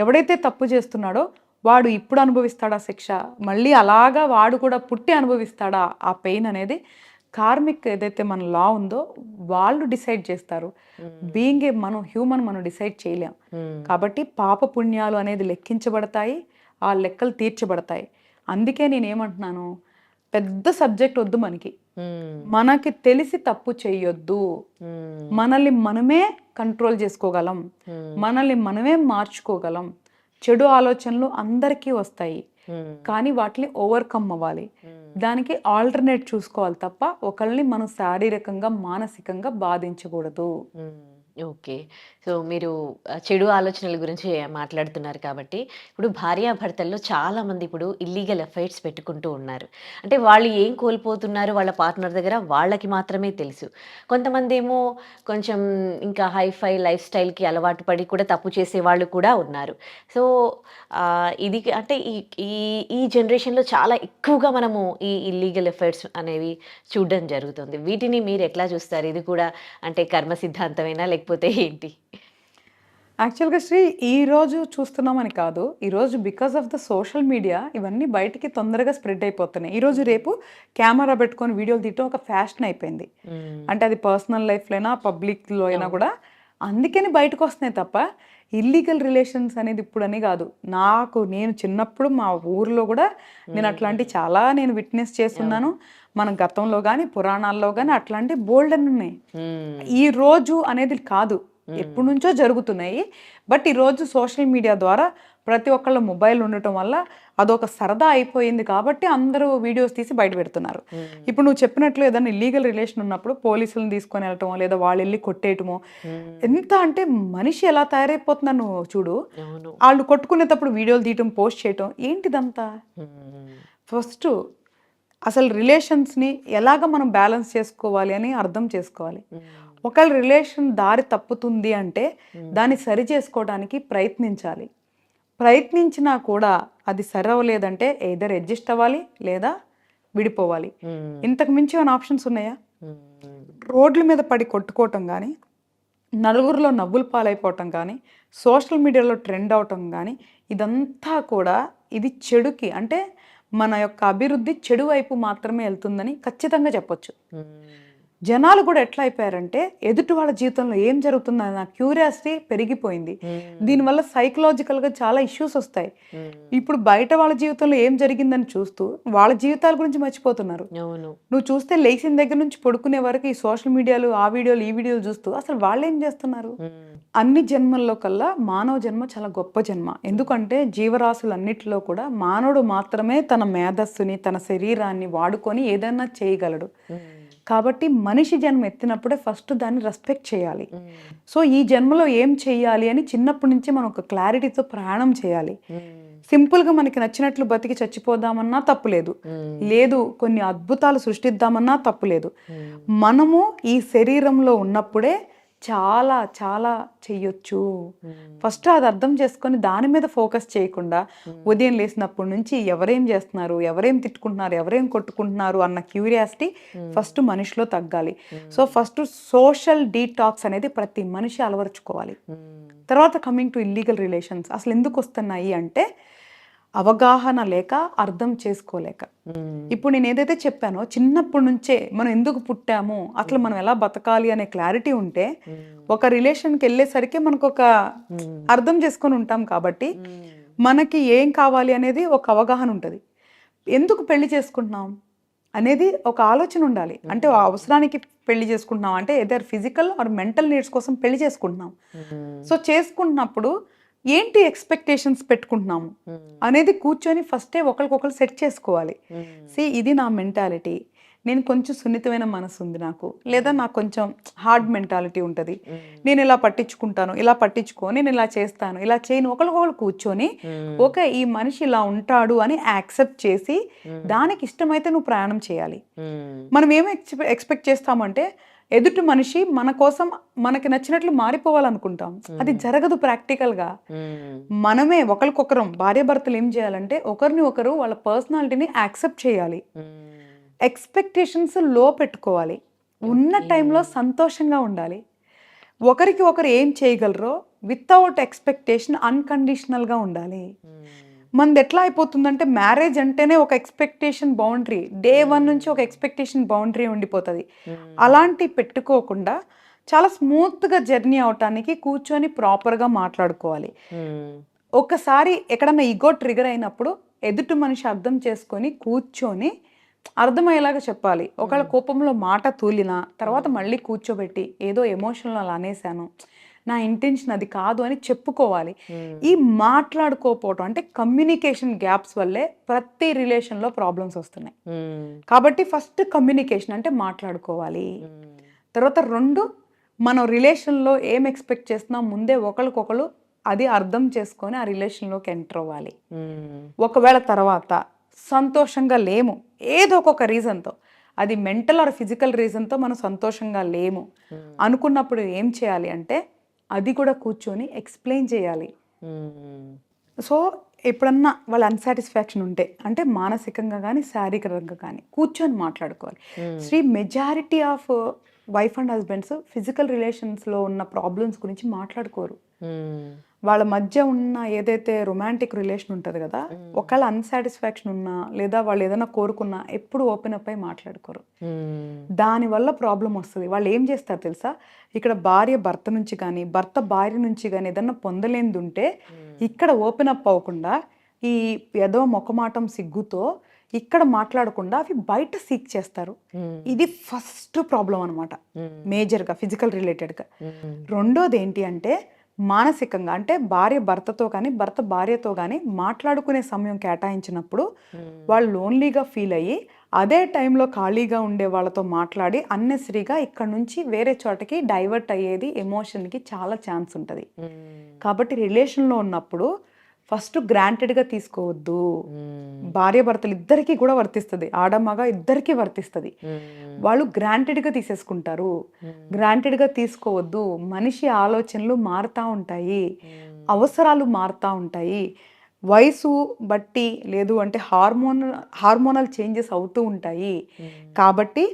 ఎవడైతే తప్పు చేస్తున్నాడో వాడు ఇప్పుడు అనుభవిస్తాడా శిక్ష, మళ్ళీ అలాగా వాడు కూడా పుట్టి అనుభవిస్తాడా ఆ పెయిన్ అనేది కార్మిక్ ఏదైతే మన లా ఉందో వాళ్ళు డిసైడ్ చేస్తారు. బీయింగ్ ఏ మనం హ్యూమన్ మనం డిసైడ్ చేయలేం. కాబట్టి పాప పుణ్యాలు అనేది లెక్కించబడతాయి, ఆ లెక్కలు తీర్చబడతాయి. అందుకే నేనేమంటున్నాను, పెద్ద సబ్జెక్ట్ వద్దు మనకి, మనకి తెలిసి తప్పు చేయొద్దు, మనల్ని మనమే కంట్రోల్ చేసుకోగలం, మనల్ని మనమే మార్చుకోగలం. చెడు ఆలోచనలు అందరికీ వస్తాయి, కానీ వాటిని ఓవర్కమ్ అవ్వాలి. దానికి ఆల్టర్నేట్ చూసుకోవాలి తప్ప ఒకళ్ళని మనం శారీరకంగా మానసికంగా బాధించకూడదు. ఓకే. సో మీరు చెడు ఆలోచనల గురించి మాట్లాడుతున్నారు కాబట్టి, ఇప్పుడు భార్యాభర్తల్లో చాలామంది ఇప్పుడు ఇల్లీగల్ అఫైర్స్ పెట్టుకుంటూ ఉన్నారు. అంటే వాళ్ళు ఏం కోల్పోతున్నారు వాళ్ళ పార్ట్నర్ దగ్గర వాళ్ళకి మాత్రమే తెలుసు. కొంతమందేమో కొంచెం ఇంకా హైఫై లైఫ్ స్టైల్‌కి అలవాటు పడి కూడా తప్పు చేసేవాళ్ళు కూడా ఉన్నారు. సో ఇది అంటే ఈ ఈ ఈ జనరేషన్‌లో చాలా ఎక్కువగా మనము ఈ ఇల్లీగల్ అఫైర్స్ అనేవి చూడడం జరుగుతుంది. వీటిని మీరు ఎట్లా చూస్తారు? ఇది కూడా అంటే కర్మ సిద్ధాంతమేనా లేకపోతే ఏంటి? యాక్చువల్గా శ్రీ ఈరోజు చూస్తున్నామని కాదు, ఈరోజు because of the social media ఇవన్నీ బయటికి తొందరగా స్ప్రెడ్ అయిపోతున్నాయి. ఈరోజు రేపు కెమెరా పెట్టుకొని వీడియోలు తీయటం ఒక ఫ్యాషన్ అయిపోయింది. అంటే అది పర్సనల్ లైఫ్లో అయినా పబ్లిక్లో అయినా కూడా అందుకని బయటకు వస్తున్నాయి తప్ప ఇల్లీగల్ రిలేషన్స్ అనేది ఇప్పుడని కాదు. నేను చిన్నప్పుడు మా ఊర్లో కూడా నేను అట్లాంటి చాలా నేను విట్నెస్ చేస్తున్నాను. మన గతంలో కానీ పురాణాల్లో కానీ అట్లాంటి బోల్డ్ అని ఉన్నాయి. ఈ రోజు అనేది కాదు, ఎప్పటి నుంచో జరుగుతున్నాయి. బట్ ఈరోజు సోషల్ మీడియా ద్వారా ప్రతి ఒక్కళ్ళ మొబైల్ ఉండటం వల్ల అదొక సరదా అయిపోయింది కాబట్టి అందరూ వీడియోస్ తీసి బయట పెడుతున్నారు. ఇప్పుడు నువ్వు చెప్పినట్లు ఏదైనా ఇల్లీగల్ రిలేషన్ ఉన్నప్పుడు పోలీసులను తీసుకొని వెళ్ళటమో లేదా వాళ్ళు వెళ్ళి కొట్టేయటమో, ఎంత అంటే మనిషి ఎలా తయారైపోతున్నాను చూడు. వాళ్ళు కొట్టుకునేటప్పుడు వీడియోలు తీయటం పోస్ట్ చేయటం ఏంటిదంతా? ఫస్ట్ అసలు రిలేషన్స్ని ఎలాగ మనం బ్యాలెన్స్ చేసుకోవాలి అని అర్థం చేసుకోవాలి. ఒకళ్ళ రిలేషన్ దారి తప్పుతుంది అంటే దాన్ని సరి చేసుకోవడానికి ప్రయత్నించాలి. ప్రయత్నించినా కూడా అది సరవలేదంటే ఎయిదర్ అడ్జస్ట్ అవ్వాలి లేదా విడిపోవాలి. ఇంతకు మించి ఏమైనా ఆప్షన్స్ ఉన్నాయా? రోడ్ల మీద పడి కొట్టుకోవటం కానీ, నలుగురిలో నవ్వులు పాలైపోవటం కానీ, సోషల్ మీడియాలో ట్రెండ్ అవటం కానీ, ఇదంతా కూడా ఇది చెడుకి, అంటే మన యొక్క అభివృద్ధి చెడు వైపు మాత్రమే వెళ్తుందని ఖచ్చితంగా చెప్పొచ్చు. జనాలు కూడా ఎట్లా అయిపోయారంటే ఎదుటి వాళ్ళ జీవితంలో ఏం జరుగుతుందని నా క్యూరియాసిటీ పెరిగిపోయింది. దీనివల్ల సైకలాజికల్గా చాలా ఇష్యూస్ వస్తాయి. ఇప్పుడు బయట వాళ్ళ జీవితంలో ఏం జరిగిందని చూస్తూ వాళ్ళ జీవితాల గురించి మర్చిపోతున్నారు. నువ్వు చూస్తే లేచిన దగ్గర నుంచి పడుకునే వరకు ఈ సోషల్ మీడియాలు ఆ వీడియోలు ఈ వీడియోలు చూస్తూ అసలు వాళ్ళు ఏం చేస్తున్నారు? అన్ని జన్మల్లో కల్లా మానవ జన్మ చాలా గొప్ప జన్మ. ఎందుకంటే జీవరాశులన్నిటిలో కూడా మానవుడు మాత్రమే తన మేధస్సుని తన శరీరాన్ని వాడుకొని ఏదైనా చేయగలడు. కాబట్టి మనిషి జన్మ ఎత్తినప్పుడే ఫస్ట్ దాన్ని రెస్పెక్ట్ చేయాలి. సో ఈ జన్మలో ఏం చెయ్యాలి అని చిన్నప్పటి నుంచి మనం ఒక క్లారిటీతో ప్రయాణం చేయాలి. సింపుల్గా మనకి నచ్చినట్లు బతికి చచ్చిపోదామన్నా తప్పులేదు, లేదు కొన్ని అద్భుతాలు సృష్టిద్దామన్నా తప్పులేదు. మనము ఈ శరీరంలో ఉన్నప్పుడే చాలా చాలా చెయ్యొచ్చు. ఫస్ట్ అది అర్థం చేసుకొని దాని మీద ఫోకస్ చేయకుండా ఉదయం లేచినప్పటి నుంచి ఎవరేం చేస్తున్నారు, ఎవరేం తిట్టుకుంటున్నారు, ఎవరేం కొట్టుకుంటున్నారు అన్న క్యూరియాసిటీ ఫస్ట్ మనిషిలో తగ్గాలి. సో ఫస్ట్ సోషల్ డీటాక్స్ అనేది ప్రతి మనిషి అలవరుచుకోవాలి. తర్వాత కమింగ్ టు ఇల్లీగల్ రిలేషన్స్ అసలు ఎందుకు వస్తున్నాయి అంటే అవగాహన లేక, అర్థం చేసుకోలేక. ఇప్పుడు నేను ఏదైతే చెప్పానో చిన్నప్పటి నుంచే మనం ఎందుకు పుట్టాము, అసలు మనం ఎలా బతకాలి అనే క్లారిటీ ఉంటే ఒక రిలేషన్కి వెళ్ళేసరికి మనకు ఒక అర్థం చేసుకొని ఉంటాం కాబట్టి మనకి ఏం కావాలి అనేది ఒక అవగాహన ఉంటుంది. ఎందుకు పెళ్లి చేసుకుంటున్నాం అనేది ఒక ఆలోచన ఉండాలి. అంటే ఆ అవసరానికి పెళ్లి చేసుకుంటున్నాం అంటే either physical are mental needs కోసం పెళ్లి చేసుకుంటున్నాం. సో చేసుకుంటున్నప్పుడు ఏంటి ఎక్స్పెక్టేషన్స్ పెట్టుకుంటున్నాము అనేది కూర్చొని ఫస్టే ఒకరికొకరు సెట్ చేసుకోవాలి. ఇది నా మెంటాలిటీ, నేను కొంచెం సున్నితమైన మనసు ఉంది నాకు, లేదా నాకు కొంచెం హార్డ్ మెంటాలిటీ ఉంటుంది, నేను ఇలా పట్టించుకుంటాను, ఇలా పట్టించుకో, నేను ఇలా చేస్తాను, ఇలా చేయను, ఒకరికొకరు కూర్చొని ఓకే ఈ మనిషి ఇలా ఉంటాడు అని యాక్సెప్ట్ చేసి దానికి ఇష్టమైతే నువ్వు ప్రయాణం చేయాలి. మనం ఏమి ఎక్స్పెక్ట్ చేస్తామంటే ఎదుటి మనిషి మన కోసం మనకి నచ్చినట్లు మారిపోవాలనుకుంటాం. అది జరగదు ప్రాక్టికల్గా. మనమే ఒకరికొకరం భార్యాభర్తలు ఏం చేయాలంటే ఒకరిని ఒకరు వాళ్ళ పర్సనాలిటీని యాక్సెప్ట్ చేయాలి. ఎక్స్పెక్టేషన్స్ లో పెట్టుకోవాలి. ఉన్న టైంలో సంతోషంగా ఉండాలి. ఒకరికి ఒకరు ఏం చేయగలరో వితౌట్ ఎక్స్పెక్టేషన్ అన్కండిషనల్గా ఉండాలి. మనది ఎట్లా అయిపోతుందంటే మ్యారేజ్ అంటేనే ఒక ఎక్స్పెక్టేషన్ బౌండరీ, డే 1 నుంచి ఒక ఎక్స్పెక్టేషన్ బౌండరీ ఉండిపోతుంది. అలాంటి పెట్టుకోకుండా చాలా స్మూత్గా జర్నీ అవటానికి కూర్చొని ప్రాపర్గా మాట్లాడుకోవాలి. ఒకసారి ఎక్కడన్నా ఈగో ట్రిగర్ అయినప్పుడు ఎదుటి మనిషి అర్థం చేసుకొని కూర్చొని అర్థమయ్యేలాగా చెప్పాలి. ఒకళ్ళ కోపంలో మాట తూలినా తర్వాత మళ్ళీ కూర్చోబెట్టి ఏదో ఎమోషనల్ అలా అనేసాను, నా ఇంటెన్షన్ అది కాదు అని చెప్పుకోవాలి. ఈ మాట్లాడుకోకపోవటం అంటే కమ్యూనికేషన్ గ్యాప్స్ వల్లే ప్రతి రిలేషన్లో ప్రాబ్లమ్స్ వస్తున్నాయి. కాబట్టి ఫస్ట్ కమ్యూనికేషన్ అంటే మాట్లాడుకోవాలి. తర్వాత 2 మనం రిలేషన్లో ఏం ఎక్స్పెక్ట్ చేస్తున్నాం ముందే ఒకరికొకరు అది అర్థం చేసుకొని ఆ రిలేషన్లోకి ఎంటర్ అవ్వాలి. ఒకవేళ తర్వాత సంతోషంగా లేము ఏదో ఒక రీజన్తో, అది మెంటల్ ఆర్ ఫిజికల్ రీజన్తో మనం సంతోషంగా లేము అనుకున్నప్పుడు ఏం చేయాలి అంటే అది కూడా కూర్చొని ఎక్స్ప్లెయిన్ చేయాలి. సో ఎప్పుడన్నా వాళ్ళ అన్సాటిస్ఫాక్షన్ ఉంటే అంటే మానసికంగా కానీ శారీరకంగా కానీ కూర్చొని మాట్లాడుకోవాలి. Majority of wife and husbands physical రిలేషన్స్లో ఉన్న ప్రాబ్లమ్స్ గురించి మాట్లాడుకోరు. వాళ్ళ మధ్య ఉన్న ఏదైతే రొమాంటిక్ రిలేషన్ ఉంటుంది కదా, ఒకవేళ అన్సాటిస్ఫాక్షన్ ఉన్నా లేదా వాళ్ళు ఏదైనా కోరుకున్నా ఎప్పుడు ఓపెన్ అప్ అయి మాట్లాడుకోరు. దానివల్ల ప్రాబ్లం వస్తుంది. వాళ్ళు ఏం చేస్తారు తెలుసా, ఇక్కడ భార్య భర్త నుంచి కానీ భర్త భార్య నుంచి కానీ ఏదన్నా పొందలేనిది ఉంటే ఇక్కడ ఓపెన్ అప్ అవ్వకుండా ఈ ఏదో మొక్కమాటం సిగ్గుతో ఇక్కడ మాట్లాడకుండా అవి బయట సీక్ చేస్తారు. ఇది ఫస్ట్ ప్రాబ్లం అనమాట, మేజర్గా ఫిజికల్ రిలేటెడ్గా. రెండోది ఏంటి అంటే మానసికంగా, అంటే భార్య భర్తతో కానీ భర్త భార్యతో కానీ మాట్లాడుకునే సమయం కేటాయించినప్పుడు వాళ్ళు లోన్లీగా ఫీల్ అయ్యి అదే టైంలో ఖాళీగా ఉండే వాళ్ళతో మాట్లాడి అన్నెసరీగా ఇక్కడ నుంచి వేరే చోటకి డైవర్ట్ అయ్యేది ఎమోషన్కి చాలా ఛాన్స్ ఉంటుంది. కాబట్టి రిలేషన్లో ఉన్నప్పుడు ఫస్ట్ గ్రాంటెడ్గా తీసుకోవద్దు. భార్య భర్తలు ఇద్దరికీ కూడా వర్తిస్తుంది, ఆడమగ ఇద్దరికీ వర్తిస్తుంది. వాళ్ళు గ్రాంటెడ్గా తీసేసుకుంటారు. గ్రాంటెడ్గా తీసుకోవద్దు. మనిషి ఆలోచనలు మారుతూ ఉంటాయి, అవసరాలు మారుతూ ఉంటాయి, వయసు బట్టి లేదు అంటే హార్మోనల్ చేంజెస్ అవుతూ ఉంటాయి. కాబట్టి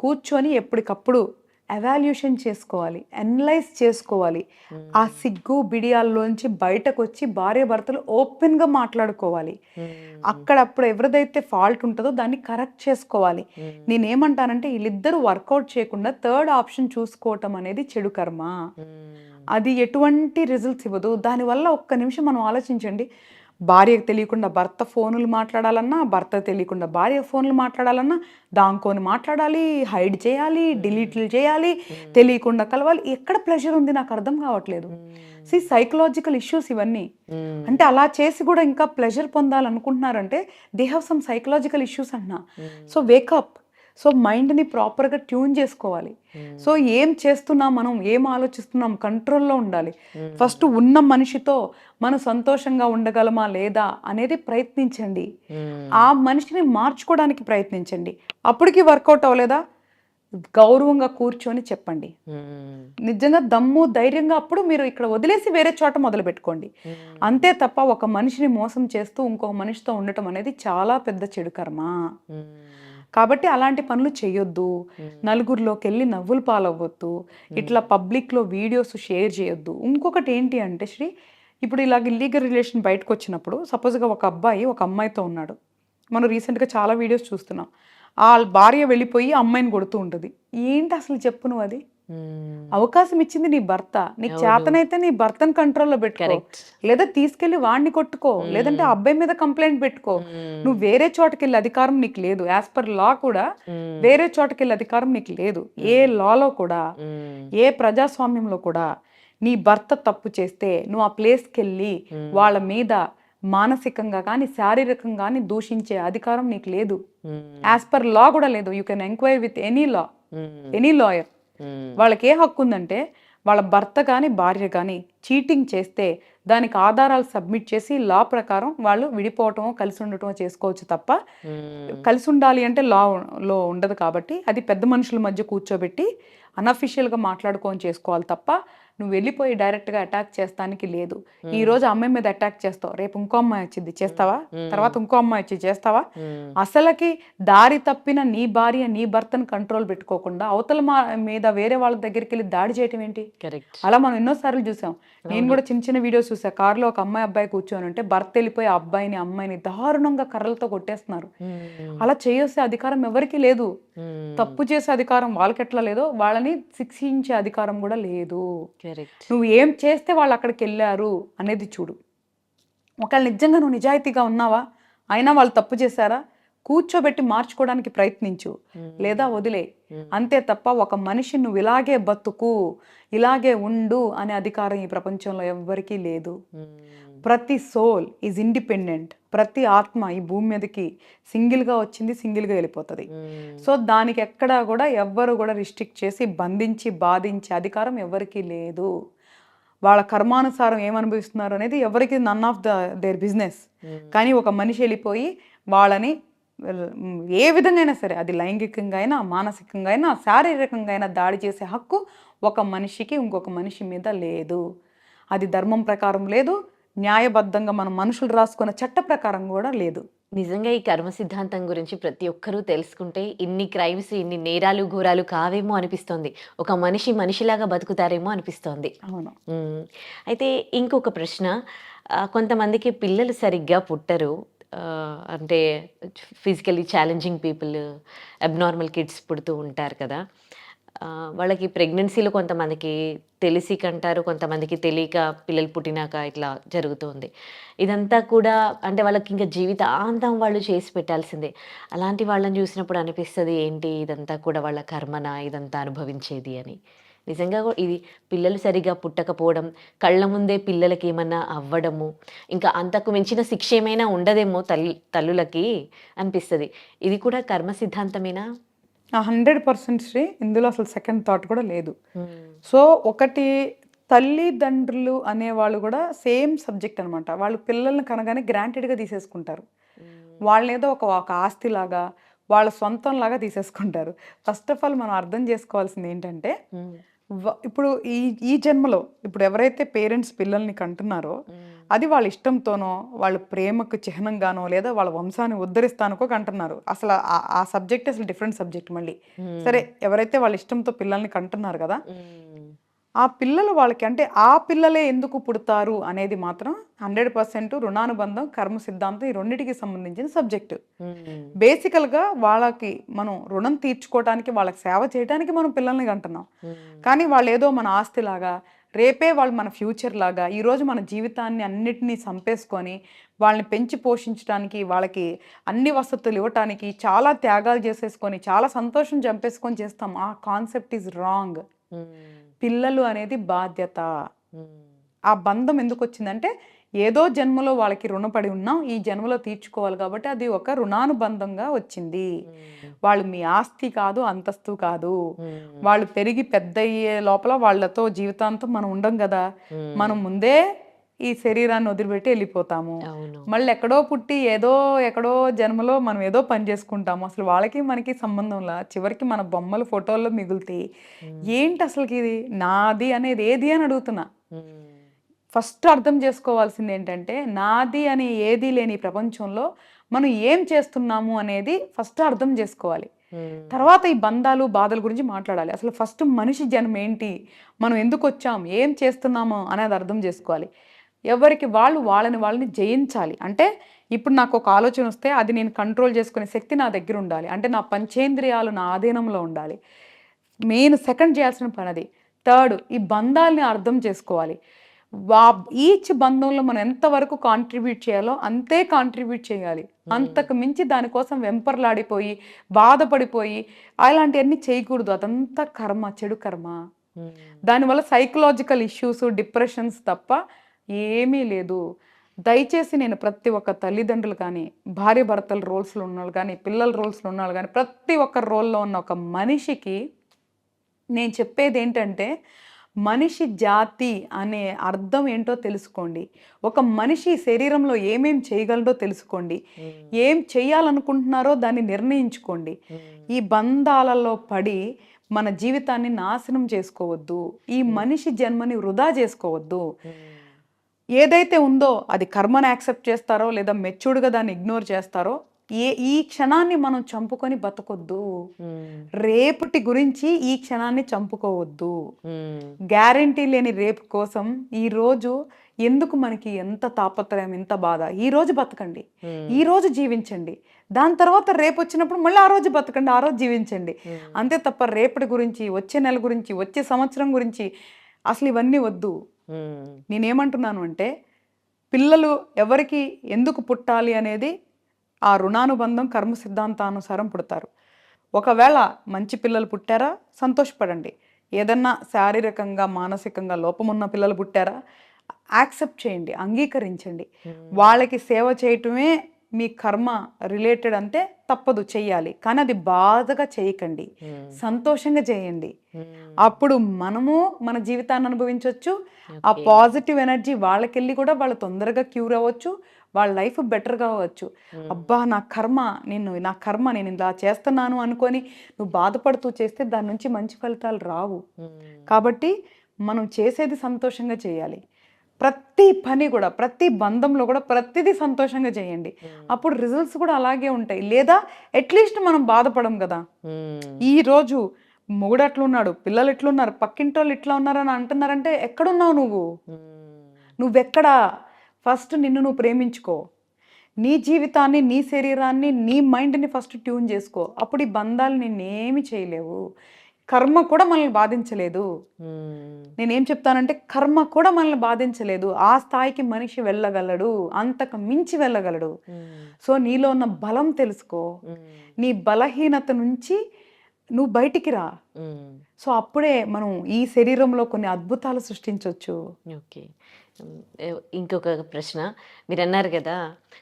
కూర్చొని ఎప్పటికప్పుడు ఎవాల్యూషన్ చేసుకోవాలి, అనలైజ్ చేసుకోవాలి. ఆ సిగ్గు బిడియాల్లోంచి బయటకు వచ్చి భార్య భర్తలు ఓపెన్గా మాట్లాడుకోవాలి. అక్కడప్పుడు ఎవరిదైతే ఫాల్ట్ ఉంటుందో దాన్ని కరెక్ట్ చేసుకోవాలి. నేనేమంటానంటే వీళ్ళిద్దరూ వర్కౌట్ చేయకుండా థర్డ్ ఆప్షన్ చూసుకోవటం అనేది చెడు కర్మ. అది ఎటువంటి రిజల్ట్స్ ఇవ్వదు. దానివల్ల ఒక్క నిమిషం మనం ఆలోచించండి, భార్యకు తెలియకుండా భర్త ఫోన్లు మాట్లాడాలన్నా, భర్త తెలియకుండా భార్య ఫోన్లు మాట్లాడాలన్నా దాంకొని మాట్లాడాలి, హైడ్ చేయాలి, డిలీట్లు చేయాలి, తెలియకుండా కలవాలి. ఎక్కడ ప్లెజర్ ఉంది నాకు అర్థం కావట్లేదు. సైకలాజికల్ ఇష్యూస్ ఇవన్నీ. అంటే అలా చేసి కూడా ఇంకా ప్లెజర్ పొందాలనుకుంటున్నారంటే they have some psychological issues అంటున్నా. So wake up. సో మైండ్ని ప్రాపర్గా ట్యూన్ చేసుకోవాలి. సో ఏం చేస్తున్నాం, మనం ఏం ఆలోచిస్తున్నాం, కంట్రోల్లో ఉండాలి. ఫస్ట్ ఉన్న మనిషితో మనం సంతోషంగా ఉండగలమా లేదా అనేది ప్రయత్నించండి. ఆ మనిషిని మార్చుకోవడానికి ప్రయత్నించండి. అప్పటికి వర్కౌట్ అవ్వలేదా గౌరవంగా కూర్చొని చెప్పండి. నిజంగా దమ్ము ధైర్యంగా అప్పుడు మీరు ఇక్కడ వదిలేసి వేరే చోట మొదలు పెట్టుకోండి. అంతే తప్ప ఒక మనిషిని మోసం చేస్తూ ఇంకొక మనిషితో ఉండటం అనేది చాలా పెద్ద చెడు కర్మ. కాబట్టి అలాంటి పనులు చేయొద్దు. నలుగురిలోకి వెళ్ళి నవ్వులు పాలవ్వద్దు. ఇట్లా పబ్లిక్లో వీడియోస్ షేర్ చేయొద్దు. ఇంకొకటి ఏంటి అంటే ఇప్పుడు ఇలాగ ఇల్లీగల్ రిలేషన్ బయటకు వచ్చినప్పుడు సపోజ్గా ఒక అబ్బాయి ఒక అమ్మాయితో ఉన్నాడు. మనం రీసెంట్గా చాలా వీడియోస్ చూస్తున్నాం. ఆ భార్య వెళ్ళిపోయి అమ్మాయిని కొడుతూ ఉంటుంది. ఏంటి అసలు చెప్పు నువ్వు అది? అవకాశం ఇచ్చింది నీ భర్త. నీకు అవును. చేతనైతే నీ భర్తను కంట్రోల్లో పెట్టుకో, కరెక్ట్. లేదా తీసుకెళ్లి వాడిని కొట్టుకో, లేదంటే ఆ అబ్బాయి మీద కంప్లైంట్ పెట్టుకో. నువ్వు వేరే చోటకెళ్ళే అధికారం నీకు లేదు. యాజ్ పర్ లా కూడా వేరే చోటకెళ్ళే అధికారం నీకు లేదు. ఏ లాలో కూడా, ఏ ప్రజాస్వామ్యంలో కూడా నీ భర్త తప్పు చేస్తే నువ్వు ఆ ప్లేస్కి వెళ్ళి వాళ్ళ మీద మానసికంగా కానీ శారీరకంగా కానీ దూషించే అధికారం నీకు లేదు. యాజ్ పర్ లా కూడా లేదు. You can enquiry with any lawyer. వాళ్ళకి ఏ హక్కు ఉందంటే వాళ్ళ భర్త కానీ భార్య కానీ చీటింగ్ చేస్తే దానికి ఆధారాలు సబ్మిట్ చేసి లా ప్రకారం వాళ్ళు విడిపోవటమో కలిసి ఉండటమో చేసుకోవచ్చు తప్ప, కలిసి ఉండాలి అంటే లాలో ఉండదు. కాబట్టి అది పెద్ద మనుషుల మధ్య కూర్చోబెట్టి అన్అఫిషియల్గా మాట్లాడుకొని చేసుకోవాలి తప్ప నువ్వు వెళ్ళిపోయి డైరెక్ట్గా అటాక్ చేస్తానికి లేదు. ఈ రోజు అమ్మాయి మీద అటాక్ చేస్తావు, రేపు ఇంకో అమ్మాయి వచ్చింది చేస్తావా, తర్వాత ఇంకో అమ్మాయి వచ్చి చేస్తావా? అసలకి దారి తప్పిన నీ భార్య నీ భర్తను కంట్రోల్ పెట్టుకోకుండా అవతల మీద వేరే వాళ్ళ దగ్గరికి వెళ్ళి దాడి చేయటం ఏంటి? అలా మనం ఎన్నోసార్లు చూసాం. నేను కూడా చిన్న చిన్న వీడియోస్ చూసా. కారులో ఒక అమ్మాయి అబ్బాయి కూర్చొని ఉంటే భర్త వెళ్ళిపోయి ఆ అబ్బాయిని అమ్మాయిని దారుణంగా కర్రలతో కొట్టేస్తున్నారు. అలా చేసే అధికారం ఎవరికీ లేదు. తప్పు చేసే అధికారం వాళ్ళకి ఎట్లా లేదో వాళ్ళని శిక్షించే అధికారం కూడా లేదు. నువ్వు ఏం చేస్తే వాళ్ళు అక్కడికి వెళ్ళారు అనేది చూడు. ఒకవేళ నిజంగా నువ్వు నిజాయితీగా ఉన్నావా, అయినా వాళ్ళు తప్పు చేశారా, కూర్చోబెట్టి మార్చుకోవడానికి ప్రయత్నించు, లేదా వదిలే. అంతే తప్ప ఒక మనిషి నువ్వు ఇలాగే బతుకు, ఇలాగే ఉండు అనే అధికారం ఈ ప్రపంచంలో ఎవ్వరికీ లేదు. ప్రతి సోల్ ఈజ్ ఇండిపెండెంట్. ప్రతి ఆత్మ ఈ భూమి మీదకి సింగిల్గా వచ్చింది, సింగిల్గా వెళ్ళిపోతుంది. సో దానికి ఎక్కడా కూడా ఎవ్వరు కూడా రిస్ట్రిక్ట్ చేసి బంధించి బాధించే అధికారం ఎవరికీ లేదు. వాళ్ళ కర్మానుసారం ఏమనుభవిస్తున్నారు అనేది ఎవరికి నన్ ఆఫ్ దేర్ బిజినెస్. కానీ ఒక మనిషి వెళ్ళిపోయి వాళ్ళని ఏ విధంగా అయినా సరే, అది లైంగికంగా అయినా మానసికంగా అయినా శారీరకంగా అయినా దాడి చేసే హక్కు ఒక మనిషికి ఇంకొక మనిషి మీద లేదు. అది ధర్మం ప్రకారం లేదు, న్యాయబద్ధంగా మనం మనుషులు రాసుకున్న చట్ట ప్రకారం కూడా లేదు. నిజంగా ఈ కర్మ సిద్ధాంతం గురించి ప్రతి ఒక్కరూ తెలుసుకుంటే ఇన్ని క్రైమ్స్, ఇన్ని నేరాలు ఘోరాలు కావేమో అనిపిస్తోంది. ఒక మనిషి మనిషిలాగా బతుకుతారేమో అనిపిస్తోంది. అవును. అయితే ఇంకొక ప్రశ్న, కొంతమందికి పిల్లలు సరిగ్గా పుట్టరు. అంటే physically challenging people, abnormal kids పుడుతూ ఉంటారు కదా. వాళ్ళకి ప్రెగ్నెన్సీలో కొంతమందికి తెలిసి కంటారు, కొంతమందికి తెలియక పిల్లలు పుట్టినాక ఇట్లా జరుగుతుంది. ఇదంతా కూడా అంటే వాళ్ళకి ఇంకా జీవితాంతం వాళ్ళు చేసి పెట్టాల్సిందే. అలాంటి వాళ్ళని చూసినప్పుడు అనిపిస్తుంది, ఏంటి ఇదంతా కూడా వాళ్ళ కర్మనా, ఇదంతా అనుభవించేది అని. నిజంగా ఇది పిల్లలు సరిగా పుట్టకపోవడం, కళ్ళ ముందే పిల్లలకి ఏమన్నా అవ్వడము, ఇంకా అంతకు మించిన శిక్ష ఏమైనా ఉండదేమో తల్లులకి అనిపిస్తుంది. ఇది కూడా కర్మ సిద్ధాంతమేనా? 100% శ్రీ. ఇందులో అసలు సెకండ్ థాట్ కూడా లేదు. సో ఒకటి, తల్లిదండ్రులు అనేవాళ్ళు కూడా సేమ్ సబ్జెక్ట్ అనమాట. వాళ్ళు పిల్లల్ని కనగానే గ్రాంటెడ్గా తీసేసుకుంటారు. వాళ్ళని ఏదో ఒక ఆస్తిలాగా, వాళ్ళ సొంతంలాగా తీసేసుకుంటారు. ఫస్ట్ ఆఫ్ ఆల్ మనం అర్థం చేసుకోవాల్సింది ఏంటంటే, ఇప్పుడు ఈ జన్మలో ఇప్పుడు ఎవరైతే పేరెంట్స్ పిల్లల్ని కంటున్నారో అది వాళ్ళ ఇష్టంతోనో, వాళ్ళ ప్రేమకు చిహ్నంగానో, లేదా వాళ్ళ వంశాన్ని ఉద్ధరిస్తానుకో కంటున్నారు. అసలు ఆ సబ్జెక్ట్ అసలు డిఫరెంట్ సబ్జెక్ట్ మళ్ళీ. సరే, ఎవరైతే వాళ్ళ ఇష్టంతో పిల్లల్ని కంటున్నారు కదా, ఆ పిల్లలు వాళ్ళకి అంటే ఆ పిల్లలే ఎందుకు పుడతారు అనేది మాత్రం 100% రుణానుబంధం, కర్మ సిద్ధాంతం ఈ రెండింటికి సంబంధించిన సబ్జెక్టు. బేసికల్గా వాళ్ళకి మనం రుణం తీర్చుకోవడానికి, వాళ్ళకి సేవ చేయడానికి మనం పిల్లల్ని కంటున్నాం. కానీ వాళ్ళు ఏదో మన ఆస్తిలాగా, రేపే వాళ్ళు మన ఫ్యూచర్ లాగా, ఈరోజు మన జీవితాన్ని అన్నిటినీ చంపేసుకొని వాళ్ళని పెంచి పోషించడానికి, వాళ్ళకి అన్ని వసతులు ఇవ్వటానికి చాలా త్యాగాలు చేసేసుకొని చాలా సంతోషం చంపేసుకొని చేస్తాం. ఆ కాన్సెప్ట్ ఈజ్ రాంగ్. పిల్లలు అనేది బాధ్యత. ఆ బంధం ఎందుకు వచ్చిందంటే, ఏదో జన్మలో వాళ్ళకి రుణపడి ఉన్నాం, ఈ జన్మలో తీర్చుకోవాలి కాబట్టి అది ఒక రుణానుబంధంగా వచ్చింది. వాళ్ళు మీ ఆస్తి కాదు, అంతస్తు కాదు. వాళ్ళు పెరిగి పెద్ద అయ్యే లోపల వాళ్ళతో జీవితాంతం మనం ఉండం కదా. మనం ముందే ఈ శరీరాన్ని వదిలిపెట్టి వెళ్ళిపోతాము. మళ్ళీ ఎక్కడో పుట్టి ఎక్కడో జన్మలో మనం ఏదో పని చేసుకుంటాము. అసలు వాళ్ళకి మనకి సంబంధంలా చివరికి మన బొమ్మలు ఫోటోల్లో మిగులుతాయి. ఏంటి అసలుకి ఇది నాది అనేది ఏది అని అడుగుతున్నా. ఫస్ట్ అర్థం చేసుకోవాల్సింది ఏంటంటే, నాది అని ఏది లేని ప్రపంచంలో మనం ఏం చేస్తున్నాము అనేది ఫస్ట్ అర్థం చేసుకోవాలి. తర్వాత ఈ బంధాలు బాధల గురించి మాట్లాడాలి. అసలు ఫస్ట్ మనిషి జన్మ ఏంటి, మనం ఎందుకు వచ్చాం, ఏం చేస్తున్నాము అనేది అర్థం చేసుకోవాలి. ఎవరికి వాళ్ళు వాళ్ళని జయించాలి. అంటే ఇప్పుడు నాకు ఒక ఆలోచన వస్తే అది నేను కంట్రోల్ చేసుకునే శక్తి నా దగ్గర ఉండాలి. అంటే నా పంచేంద్రియాలు నా ఆధీనంలో ఉండాలి. మెయిన్ సెకండ్ చేయాల్సిన పని అది. థర్డ్, ఈ బంధాలని అర్థం చేసుకోవాలి. ఈచ్ బంధంలో మనం ఎంతవరకు కాంట్రిబ్యూట్ చేయాలో అంతే కాంట్రిబ్యూట్ చేయాలి. అంతకు మించి దానికోసం వెంపర్లాడిపోయి బాధపడిపోయి అలాంటివన్నీ చేయకూడదు. అదంతా కర్మ, చెడు కర్మ. దానివల్ల సైకలాజికల్ ఇష్యూస్, డిప్రెషన్స్ తప్ప ఏమీ లేదు. దయచేసి నేను ప్రతి ఒక్క తల్లిదండ్రులు కానీ, భార్య భర్తల రోల్స్లో ఉన్నవాళ్ళు కానీ, పిల్లల రోల్స్లో ఉన్నవాళ్ళు కానీ, ప్రతి ఒక్క రోల్లో ఉన్న ఒక మనిషికి నేను చెప్పేది ఏంటంటే, మనిషి జాతి అనే అర్థం ఏంటో తెలుసుకోండి. ఒక మనిషి శరీరంలో ఏమేం చేయగలడో తెలుసుకోండి. ఏం చేయాలనుకుంటున్నారో దాన్ని నిర్ణయించుకోండి. ఈ బంధాలలో పడి మన జీవితాన్ని నాశనం చేసుకోవద్దు. ఈ మనిషి జన్మని వృధా చేసుకోవద్దు. ఏదైతే ఉందో అది కర్మను యాక్సెప్ట్ చేస్తారో లేదా మెచ్యూర్డ్గా దాన్ని ఇగ్నోర్ చేస్తారో, ఈ క్షణాన్ని మనం చంపుకొని బతకొద్దు. రేపటి గురించి ఈ క్షణాన్ని చంపుకోవద్దు. గ్యారంటీ లేని రేపు కోసం ఈ రోజు ఎందుకు మనకి ఎంత తాపత్రయం, ఎంత బాధ? ఈ రోజు బతకండి, ఈ రోజు జీవించండి. దాని తర్వాత రేపు వచ్చినప్పుడు మళ్ళీ ఆ రోజు బతకండి, ఆ రోజు జీవించండి. అంతే తప్ప రేపటి గురించి, వచ్చే నెల గురించి, వచ్చే సంవత్సరం గురించి అసలు ఇవన్నీ వద్దు. నేనేమంటున్నాను అంటే, పిల్లలు ఎవరికి ఎందుకు పుట్టాలి అనేది ఆ రుణానుబంధం కర్మ సిద్ధాంతానుసారం పుడతారు. ఒకవేళ మంచి పిల్లలు పుట్టారా సంతోషపడండి. ఏదన్నా శారీరకంగా మానసికంగా లోపమున్న పిల్లలు పుట్టారా యాక్సెప్ట్ చేయండి, అంగీకరించండి. వాళ్ళకి సేవ చేయటమే మీ కర్మ రిలేటెడ్ అంటే తప్పదు, చెయ్యాలి. కానీ అది బాధగా చేయకండి, సంతోషంగా చేయండి. అప్పుడు మనము మన జీవితాన్ని అనుభవించవచ్చు. ఆ పాజిటివ్ ఎనర్జీ వాళ్ళకెళ్ళి కూడా వాళ్ళు తొందరగా క్యూర్ అవ్వచ్చు, వాళ్ళ లైఫ్ బెటర్గా అవ్వచ్చు. అబ్బా నా కర్మ నేను ఇలా చేస్తున్నాను అనుకొని నువ్వు బాధపడుతూ చేస్తే దాని నుంచి మంచి ఫలితాలు రావు. కాబట్టి మనం చేసేది సంతోషంగా చేయాలి. ప్రతి పని కూడా, ప్రతి బంధంలో కూడా ప్రతిదీ సంతోషంగా చేయండి. అప్పుడు రిజల్ట్స్ కూడా అలాగే ఉంటాయి. లేదా అట్లీస్ట్ మనం బాధపడం కదా. ఈరోజు మొగుడు ఎట్లున్నాడు, పిల్లలు ఎట్లున్నారు, పక్కింటోళ్ళు ఇట్లా ఉన్నారని అంటున్నారంటే ఎక్కడున్నావు నువ్వెక్కడా? ఫస్ట్ నిన్ను నువ్వు ప్రేమించుకో. నీ జీవితాన్ని, నీ శరీరాన్ని, నీ మైండ్ని ఫస్ట్ ట్యూన్ చేసుకో. అప్పుడు ఈ బంధాలు నిన్నేమి చేయలేవు. కర్మ కూడా మనల్ని బాధించలేదు. నేనేం చెప్తానంటే, కర్మ కూడా మనల్ని బాధించలేదు. ఆ స్థాయికి మనిషి వెళ్ళగలడు, అంతకు మించి వెళ్ళగలడు. సో నీలో ఉన్న బలం తెలుసుకో. నీ బలహీనత నుంచి నువ్వు బయటికి రా. సో అప్పుడే మనం ఈ శరీరంలో కొన్ని అద్భుతాలు సృష్టించవచ్చు. ఓకే. ఇంకొక ప్రశ్న, మీరు అన్నారు కదా,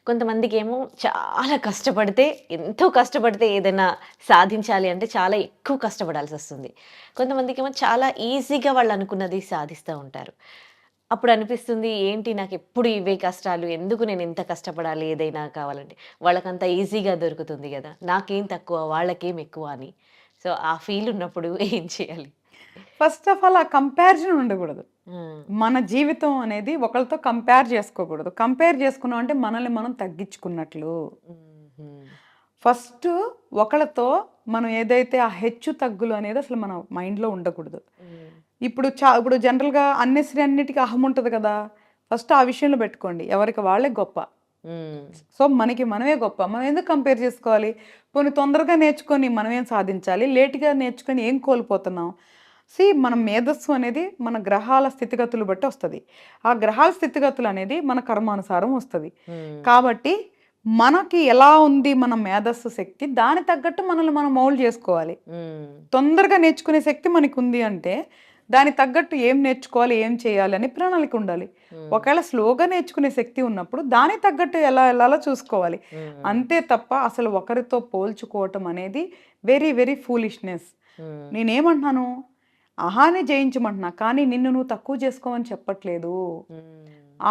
కొంతమందికి ఏమో చాలా కష్టపడితే, ఎంతో కష్టపడితే ఏదైనా సాధించాలి అంటే చాలా ఎక్కువ కష్టపడాల్సి వస్తుంది. కొంతమందికి ఏమో చాలా ఈజీగా వాళ్ళు అనుకున్నది సాధిస్తూ ఉంటారు. అప్పుడు అనిపిస్తుంది, ఏంటి నాకు ఎప్పుడు ఇవే కష్టాలు, ఎందుకు నేను ఇంత కష్టపడాలి ఏదైనా కావాలంటే. వాళ్ళకంత ఈజీగా దొరుకుతుంది కదా, నాకేం తక్కువ వాళ్ళకేం ఎక్కువ అని. సో ఆ ఫీల్ ఉన్నప్పుడు ఏం చేయాలి? ఫస్ట్ ఆఫ్ ఆల్ ఆ కంపారిజన్ ఉండకూడదు. మన జీవితం అనేది ఒకరితో కంపేర్ చేసుకోకూడదు. కంపేర్ చేసుకున్నాం అంటే మనల్ని మనం తగ్గించుకున్నట్లు. ఫస్ట్ ఒకళ్ళతో మనం ఏదైతే ఆ హెచ్చు తగ్గులు అనేది అసలు మన మైండ్లో ఉండకూడదు. ఇప్పుడు జనరల్గా అన్నిటికీ అహం ఉంటుంది కదా. ఫస్ట్ ఆ విషయంలో పెట్టుకోండి, ఎవరికి వాళ్ళే గొప్ప. సో మనకి మనమే గొప్ప, మనం ఎందుకు కంపేర్ చేసుకోవాలి? కొన్ని తొందరగా నేర్చుకొని మనం ఏం సాధించాలి, లేట్గా నేర్చుకొని ఏం కోల్పోతున్నాం? మన మేధస్సు అనేది మన గ్రహాల స్థితిగతులు బట్టి వస్తుంది. ఆ గ్రహాల స్థితిగతులు అనేది మన కర్మానుసారం వస్తుంది. కాబట్టి మనకి ఎలా ఉంది మన మేధస్సు శక్తి, దాని తగ్గట్టు మనల్ని మనం మౌల్డ్ చేసుకోవాలి. తొందరగా నేర్చుకునే శక్తి మనకు ఉంది అంటే దాని తగ్గట్టు ఏం నేర్చుకోవాలి, ఏం చేయాలి అని ప్రణాళిక ఉండాలి. ఒకవేళ స్లోగా నేర్చుకునే శక్తి ఉన్నప్పుడు దాని తగ్గట్టు ఎలా వెళ్ళాలో చూసుకోవాలి. అంతే తప్ప అసలు ఒకరితో పోల్చుకోవటం అనేది వెరీ వెరీ ఫూలిష్నెస్. నేనేమంటున్నాను, అహాన్ని జయించమంటున్నా, కానీ నిన్ను నువ్వు తక్కువ చేసుకోమని చెప్పట్లేదు.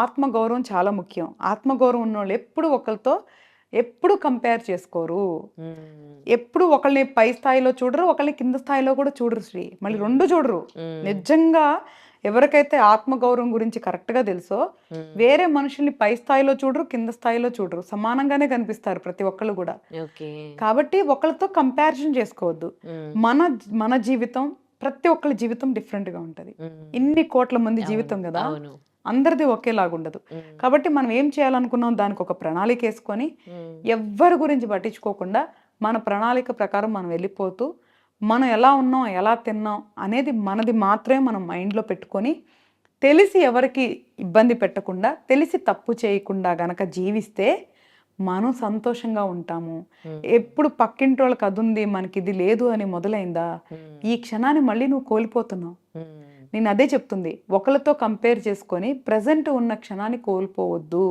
ఆత్మగౌరవం చాలా ముఖ్యం. ఆత్మగౌరవం ఉన్నోళ్ళు ఎప్పుడు ఒకరితో ఎప్పుడు కంపేర్ చేసుకోరు. ఎప్పుడు ఒకళ్ళని పై స్థాయిలో చూడరు, ఒకళ్ళని కింద స్థాయిలో కూడా చూడరు శ్రీ. మళ్ళీ రెండు చూడరు. నిజంగా ఎవరికైతే ఆత్మగౌరవం గురించి కరెక్ట్గా తెలుసో వేరే మనుషుల్ని పై స్థాయిలో చూడరు, కింద స్థాయిలో చూడరు, సమానంగానే కనిపిస్తారు ప్రతి ఒక్కళ్ళు కూడా. కాబట్టి ఒకళ్ళతో కంపారిజన్ చేసుకోవద్దు. మన జీవితం, ప్రతి ఒక్కళ్ళ జీవితం డిఫరెంట్గా ఉంటుంది. ఇన్ని కోట్ల మంది జీవితం కదా. అందరిది ఒకేలాగుండదు. కాబట్టి మనం ఏం చేయాలనుకున్నాం దానికి ఒక ప్రణాళిక వేసుకొని ఎవ్వరి గురించి పట్టించుకోకుండా మన ప్రణాళిక ప్రకారం మనం వెళ్ళిపోతూ మనం ఎలా ఉన్నాం ఎలా తిన్నాం అనేది మనది మాత్రమే మనం మైండ్లో పెట్టుకొని తెలిసి ఎవరికి ఇబ్బంది పెట్టకుండా తెలిసి తప్పు చేయకుండా గనక జీవిస్తే మనం సంతోషంగా ఉంటాము. ఎప్పుడు పక్కింటి వాళ్ళకి అది ఉంది మనకి ఇది లేదు అని మొదలైందా ఈ క్షణాన్ని మళ్ళీ నువ్వు కోల్పోతున్నావు. నేను అదే చెప్తుంది, ఒకళ్ళతో కంపేర్ చేసుకొని ప్రజెంట్ ఉన్న క్షణాన్ని కోల్పోవద్దు.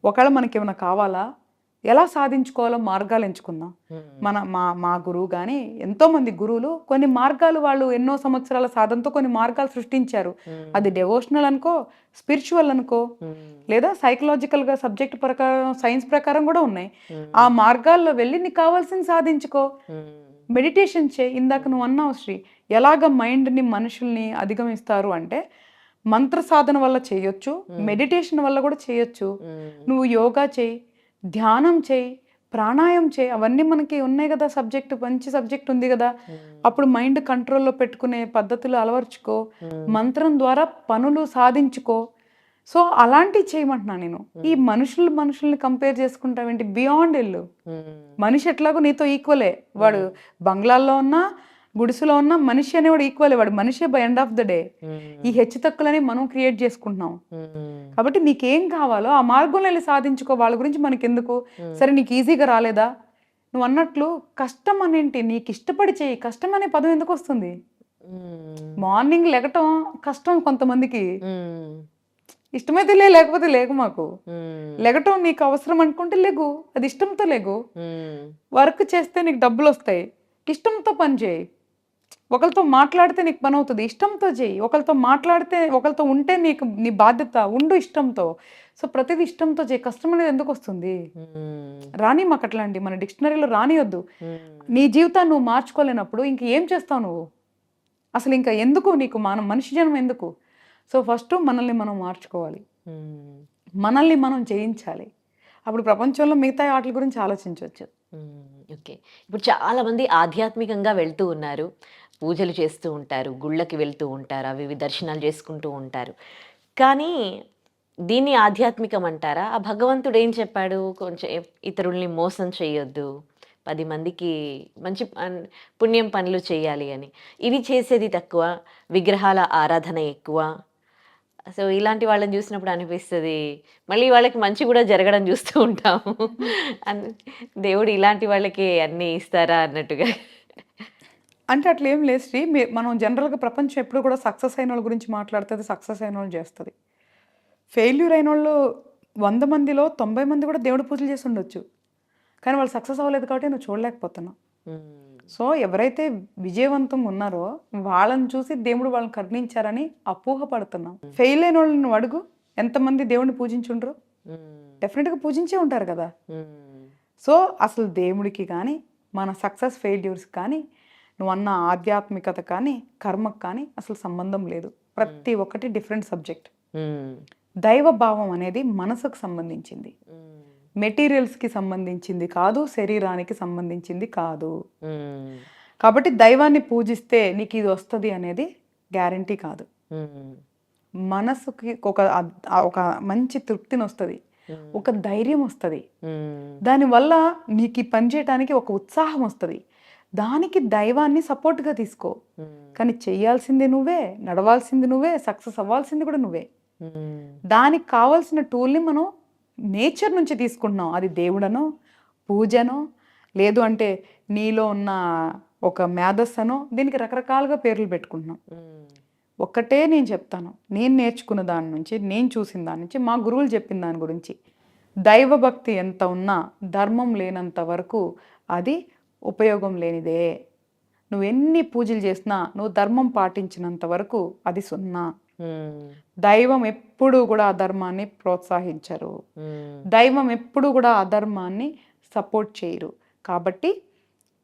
ఒకవేళ మనకి ఏమైనా కావాలా ఎలా సాధించుకోవాలో మార్గాలు ఎంచుకుందాం. మా గురువు కానీ ఎంతోమంది గురువులు కొన్ని మార్గాలు వాళ్ళు ఎన్నో సంవత్సరాల సాధనతో కొన్ని మార్గాలు సృష్టించారు. అది డెవోషనల్ అనుకో, స్పిరిచువల్ అనుకో, లేదా సైకలాజికల్గా సబ్జెక్ట్ ప్రకారం సైన్స్ ప్రకారం కూడా ఉన్నాయి. ఆ మార్గాల్లో వెళ్ళి నీకు కావాల్సింది సాధించుకో. మెడిటేషన్ చేయి. ఇందాక నువ్వు అన్నావు శ్రీ, ఎలాగ మైండ్ని మనుషుల్ని అధిగమిస్తారు అంటే మంత్ర సాధన వల్ల చేయొచ్చు, మెడిటేషన్ వల్ల కూడా చేయొచ్చు. నువ్వు యోగా చేయి, ధ్యానం చేయి, ప్రాణాయామం చేయి, అవన్నీ మనకి ఉన్నాయి కదా. సబ్జెక్ట్ మంచి సబ్జెక్ట్ ఉంది కదా. అప్పుడు మైండ్ కంట్రోల్లో పెట్టుకునే పద్ధతులు అలవర్చుకో, మంత్రం ద్వారా పనులు సాధించుకో. సో అలాంటివి చేయమంటున్నా నేను. ఈ మనుషుల్ని కంపేర్ చేసుకుంటావేంటి? బియాండ్ వెళ్ళు. మనిషి ఎట్లాగో నీతో ఈక్వలే. వాడు బంగ్లాల్లో ఉన్నా గుడిసెలో ఉన్న మనిషి అనేవాడు ఈక్వల్. వాడు మనిషే by end of the day. ఈ హెచ్చు తక్కువలని మనం క్రియేట్ చేసుకుంటున్నాం. కాబట్టి నీకేం కావాలో ఆ మార్గంలో వెళ్ళి సాధించుకో. వాళ్ళ గురించి మనకెందుకు? సరే నీకు ఈజీగా రాలేదా? నువ్వు అన్నట్లు కష్టం అనేంటి, నీకు ఇష్టపడి చేయి. కష్టం అనే పదం ఎందుకు వస్తుంది? మార్నింగ్ లెగటం కష్టం కొంతమందికి. ఇష్టమైతే లేకపోతే లేకు. మాకు లెగటం నీకు అవసరం అనుకుంటే లేగు, అది ఇష్టంతో లేగు. వర్క్ చేస్తే నీకు డబ్బులు వస్తాయి, ఇష్టంతో పని చేయి. ఒకరితో మాట్లాడితే నీకు పని అవుతుంది, ఇష్టంతో చేయి. ఒకరితో ఉంటే నీకు నీ బాధ్యత, ఉండు ఇష్టంతో. సో ప్రతిదీ ఇష్టంతో చేయి. కష్టం అనేది ఎందుకు వస్తుంది? రాని మాకు అట్లాంటి మన డిక్షనరీలో రానియొద్దు. నీ జీవితాన్ని నువ్వు మార్చుకోలేనప్పుడు ఇంక ఏం చేస్తావు నువ్వు? అసలు ఇంకా ఎందుకు నీకు మనిషి జన్మ ఎందుకు? సో ఫస్ట్ మనల్ని మనం మార్చుకోవాలి, మనల్ని మనం జయించాలి. అప్పుడు ప్రపంచంలో మిగతా వాటి గురించి ఆలోచించవచ్చు. ఓకే. ఇప్పుడు చాలామంది ఆధ్యాత్మికంగా వెళ్తూ ఉన్నారు, పూజలు చేస్తూ ఉంటారు, గుళ్ళకి వెళ్తూ ఉంటారు, అవి దర్శనాలు చేసుకుంటూ ఉంటారు. కానీ దీన్ని ఆధ్యాత్మికం అంటారా? ఆ భగవంతుడు ఏం చెప్పాడు? కొంచెం ఇతరుల్ని మోసం చేయొద్దు, 10 మందికి మంచి పుణ్యం పనులు చేయాలి అని. ఇవి చేసేది తక్కువ, విగ్రహాల ఆరాధన ఎక్కువ. సో ఇలాంటి వాళ్ళని చూసినప్పుడు అనిపిస్తుంది, మళ్ళీ వాళ్ళకి మంచి కూడా జరగడం చూస్తూ ఉంటాము. దేవుడు ఇలాంటి వాళ్ళకి అన్నీ ఇస్తారా అన్నట్టుగా. అంటే అట్లా ఏం లేదు శ్రీ. మనం జనరల్గా ప్రపంచం ఎప్పుడు కూడా సక్సెస్ అయిన వాళ్ళ గురించి మాట్లాడుతుంది, సక్సెస్ అయిన వాళ్ళు చేస్తుంది. ఫెయిల్యూర్ అయిన వాళ్ళు 100 మందిలో 90 మంది కూడా దేవుడి పూజలు చేసి ఉండొచ్చు, కానీ వాళ్ళు సక్సెస్ అవ్వలేదు కాబట్టి నువ్వు చూడలేకపోతున్నావు. సో ఎవరైతే విజయవంతంగా ఉన్నారో వాళ్ళని చూసి దేవుడు వాళ్ళని కరుణించారని అపోహపడుతున్నాం. ఫెయిల్ అయిన వాళ్ళని నువ్వు అడుగు, ఎంతమంది దేవుడిని పూజించుండ్రు? డెఫినెట్గా పూజించే ఉంటారు కదా. సో అసలు దేవుడికి కానీ మన సక్సెస్ ఫెయిల్యూర్స్ కానీ నువ్వు అన్న ఆధ్యాత్మికత కానీ కర్మకు కానీ అసలు సంబంధం లేదు. ప్రతి ఒక్కటి డిఫరెంట్ సబ్జెక్ట్. దైవ భావం అనేది మనసుకు సంబంధించింది, మెటీరియల్స్కి సంబంధించింది కాదు, శరీరానికి సంబంధించింది కాదు. కాబట్టి దైవాన్ని పూజిస్తే నీకు ఇది వస్తుంది అనేది గ్యారంటీ కాదు. మనసుకి ఒక మంచి తృప్తిని వస్తుంది, ఒక ధైర్యం వస్తుంది, దానివల్ల నీకు పని చేయడానికి ఒక ఉత్సాహం వస్తుంది. దానికి దైవాన్ని సపోర్ట్గా తీసుకో. కానీ చెయ్యాల్సింది నువ్వే, నడవాల్సింది నువ్వే, సక్సెస్ అవ్వాల్సింది కూడా నువ్వే. దానికి కావాల్సిన టూల్ని మనం నేచర్ నుంచి తీసుకుంటున్నాం. అది దేవుడనో, పూజనో, లేదు అంటే నీలో ఉన్న ఒక మేధస్సనో, దీనికి రకరకాలుగా పేర్లు పెట్టుకుంటున్నాం. ఒక్కటే నేను చెప్తాను, నేను నేర్చుకున్న దాని నుంచి, నేను చూసిన దాని నుంచి, మా గురువులు చెప్పిన దాని గురించి, దైవభక్తి ఎంత ఉన్నా ధర్మం లేనంత వరకు అది ఉపయోగం లేనిదే. నువ్వు ఎన్ని పూజలు చేసినా నువ్వు ధర్మం పాటించినంత వరకు అది సున్నా. దైవం ఎప్పుడూ కూడా అధర్మాన్ని ప్రోత్సహించరు, దైవం ఎప్పుడు కూడా అధర్మాన్ని సపోర్ట్ చేయరు. కాబట్టి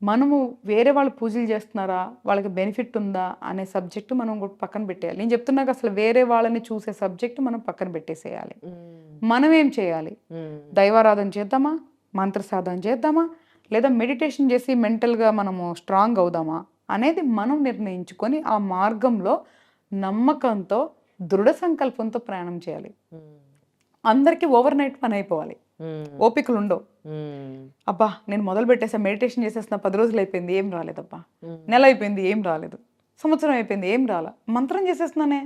మనము వేరే వాళ్ళు పూజలు చేస్తున్నారా, వాళ్ళకి బెనిఫిట్ ఉందా అనే సబ్జెక్టు మనం పక్కన పెట్టేయాలి. నేను చెప్తున్నాక అసలు వేరే వాళ్ళని చూసే సబ్జెక్టు మనం పక్కన పెట్టేసేయాలి. మనం ఏం చేయాలి? దైవారాధన చేద్దామా, మంత్ర సాధన చేద్దామా, లేదా మెడిటేషన్ చేసి మెంటల్గా మనము స్ట్రాంగ్ అవుదామా అనేది మనం నిర్ణయించుకొని ఆ మార్గంలో నమ్మకంతో దృఢ సంకల్పంతో ప్రయాణం చేయాలి. అందరికీ ఓవర్ నైట్ పని అయిపోవాలి, ఓపికలు ఉండవు. అబ్బా నేను మొదలు పెట్టేసా, మెడిటేషన్ చేసేస్తున్నా, 10 రోజులు అయిపోయింది ఏం రాలేదబ్బా, నెల అయిపోయింది ఏం రాలేదు, సంవత్సరం అయిపోయింది ఏం రాలా, మంత్రం చేసేస్తున్నానే,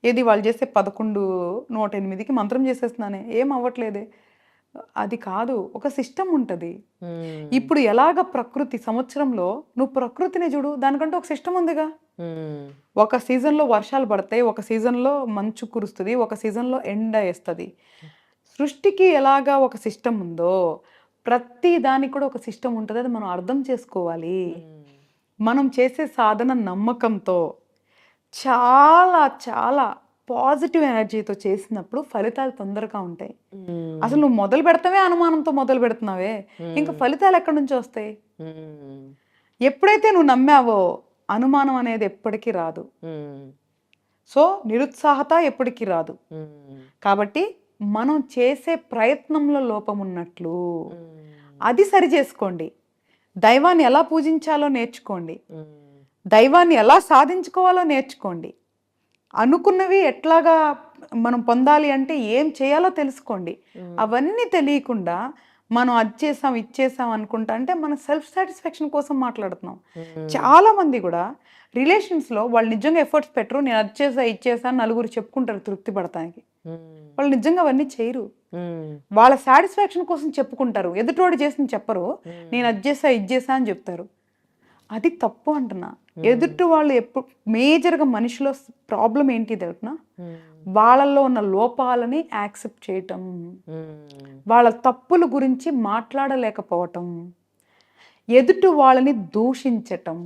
ఏది వాళ్ళు చేసే 11:108కి మంత్రం చేసేస్తున్నానే ఏం అవ్వట్లేదే. అది కాదు, ఒక సిస్టమ్ ఉంటుంది. ఇప్పుడు ఎలాగ ప్రకృతి సంవత్సరంలో నువ్వు ప్రకృతిని చూడు, దానికంటే ఒక సిస్టమ్ ఉందిగా. ఒక సీజన్లో వర్షాలు పడతాయి, ఒక సీజన్లో మంచు కురుస్తుంది, ఒక సీజన్లో ఎండ వేస్తుంది. సృష్టికి ఎలాగా ఒక సిస్టమ్ ఉందో ప్రతి దానికి కూడా ఒక సిస్టమ్ ఉంటుంది. అది మనం అర్థం చేసుకోవాలి. మనం చేసే సాధన నమ్మకంతో చాలా చాలా పాజిటివ్ ఎనర్జీతో చేసినప్పుడు ఫలితాలు తొందరగా ఉంటాయి. అసలు నువ్వు మొదలు పెడతావే అనుమానంతో మొదలు పెడుతున్నావే, ఇంకా ఫలితాలు ఎక్కడి నుంచి వస్తాయి? ఎప్పుడైతే నువ్వు నమ్మావో అనుమానం అనేది ఎప్పటికీ రాదు. సో నిరుత్సాహత ఎప్పటికీ రాదు. కాబట్టి మనం చేసే ప్రయత్నంలో లోపం ఉన్నట్లు అది సరి చేసుకోండి. దైవాన్ని ఎలా పూజించాలో నేర్చుకోండి, దైవాన్ని ఎలా సాధించుకోవాలో నేర్చుకోండి, అనుకున్నవి ఎట్లాగా మనం పొందాలి అంటే ఏం చేయాలో తెలుసుకోండి. అవన్నీ తెలియకుండా మనం అది చేసాం ఇది చేసాం అనుకుంటా అంటే మన సెల్ఫ్ సాటిస్ఫాక్షన్ కోసం మాట్లాడుతున్నాం. చాలా మంది కూడా రిలేషన్స్లో వాళ్ళు నిజంగా ఎఫర్ట్స్ పెట్టరు. నేను అది చేసా ఇది చేసా నలుగురు చెప్పుకుంటారు తృప్తి పడటానికి. వాళ్ళు నిజంగా అవన్నీ చేయరు. వాళ్ళ సాటిస్ఫాక్షన్ కోసం చెప్పుకుంటారు, ఎదుటోడు చేసింది చెప్పరు. నేను అది చేసా ఇది చేసా అని చెప్తారు. అది తప్పు అంటున్నా. ఎదుటి వాళ్ళు ఎప్పుడు మేజర్గా మనిషిలో ప్రాబ్లం ఏంటి తెలుసునా, వాళ్ళల్లో ఉన్న లోపాలని యాక్సెప్ట్ చేయటం, వాళ్ళ తప్పుల గురించి మాట్లాడలేకపోవటం, ఎదుటి వాళ్ళని దూషించటం,